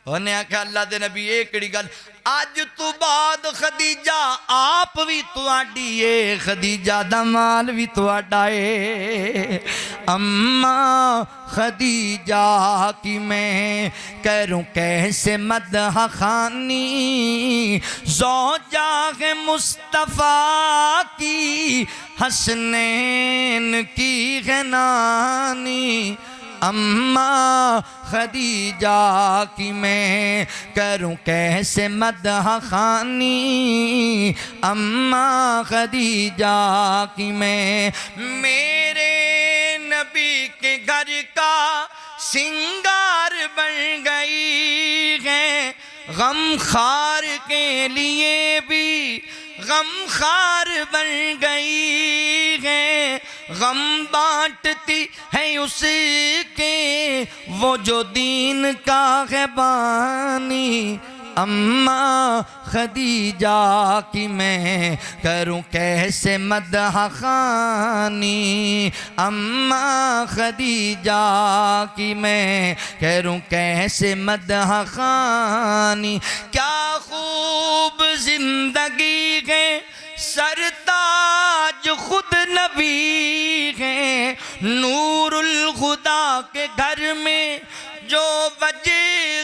انہیں آکھا اللہ دے نبی ایک کڑی گل آج تو بعد خدیجہ آپ بھی تو آڈی ہے، خدیجہ دمال بھی تو آڈائے. اماں خدیجہ کی میں کروں کیسے مدح خانی، زوجہ مصطفیٰ کی حسنین کی غنانی. اماں خدیجہ کی میں کروں کیسے مدح خوانی، اماں خدیجہ کی میں میرے نبی کے گھر کا سنگار بن گئی ہے. غم خار کے لیے بھی غم خار بن گئی ہے. غم بانٹتی ہے اس کے وہ جو دین کا ہے بانی. اماں خدیجہ کی میں کروں کیسے مدح خوانی، اماں خدیجہ کی میں کروں کیسے مدح خوانی. کیا خوب زندگی ہے سرتاج خود نبی ہے. نور الخدا کے گھر میں جو وجہ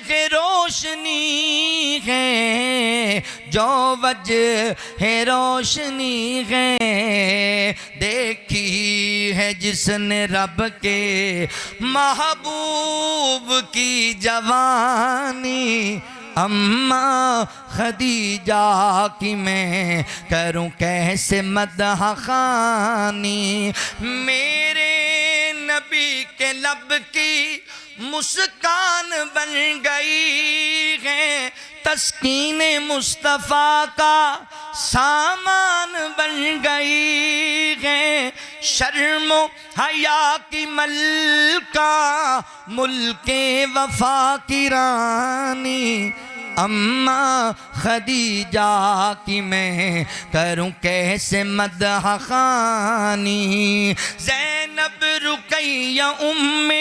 ہے روشنی ہے، جو وجہ ہے روشنی ہے. دیکھی ہے جس نے رب کے محبوب کی جوانی. اماں خدیجہ کی میں کروں کیسے مدح خوانی. میرے نبی کے لب کی مسکان بن گئی ہے، تسکین مصطفیٰ کا سامان بن گئی ہے. شرم و حیا کی ملکہ ملک وفا کی رانی. اماں خدیجہ کی میں کروں کیسے مدح خوانی. زینب رقیہ ام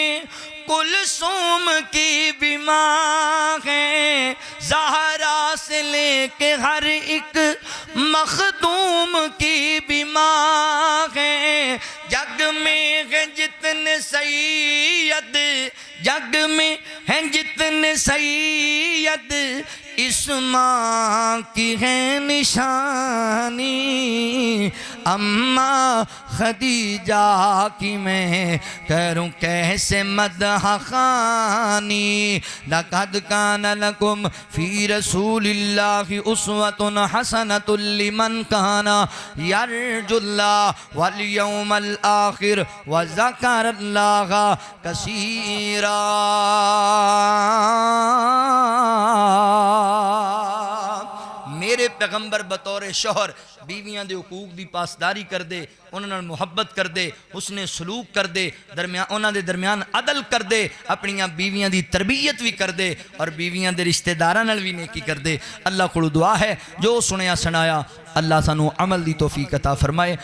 کلثوم کی بھی ماں ہے، زہرا سے لے کے ہر ایک مخدوم کی بھی ماں ہے. جگ میں ہے جتنے سید، جگ میں ہیں جتنے سید، اس ماں کی ہے نشانی. اماں خدیجہ کی میں کروں کیسے مدح خوانی لقد کان لکم فی رسول اللہ اسوۃ حسنۃ لمن کان یرجو اللہ والیوم الآخر وذکر اللہ کثیرا۔ میرے پیغمبر بطور شوہر بیویاں دے حقوق دی پاسداری کر دے، انہاں نال محبت کر دے، حسن سلوک کر دے، انہاں دے درمیان عدل کر دے، اپنیاں بیویاں دی تربیت بھی کر دے اور بیویاں دے رشتہ داراں نال بھی نیکی کر دے۔ اللہ کو دعا ہے جو سنیا سنایا اللہ سانو عمل دی توفیق عطا فرمائے۔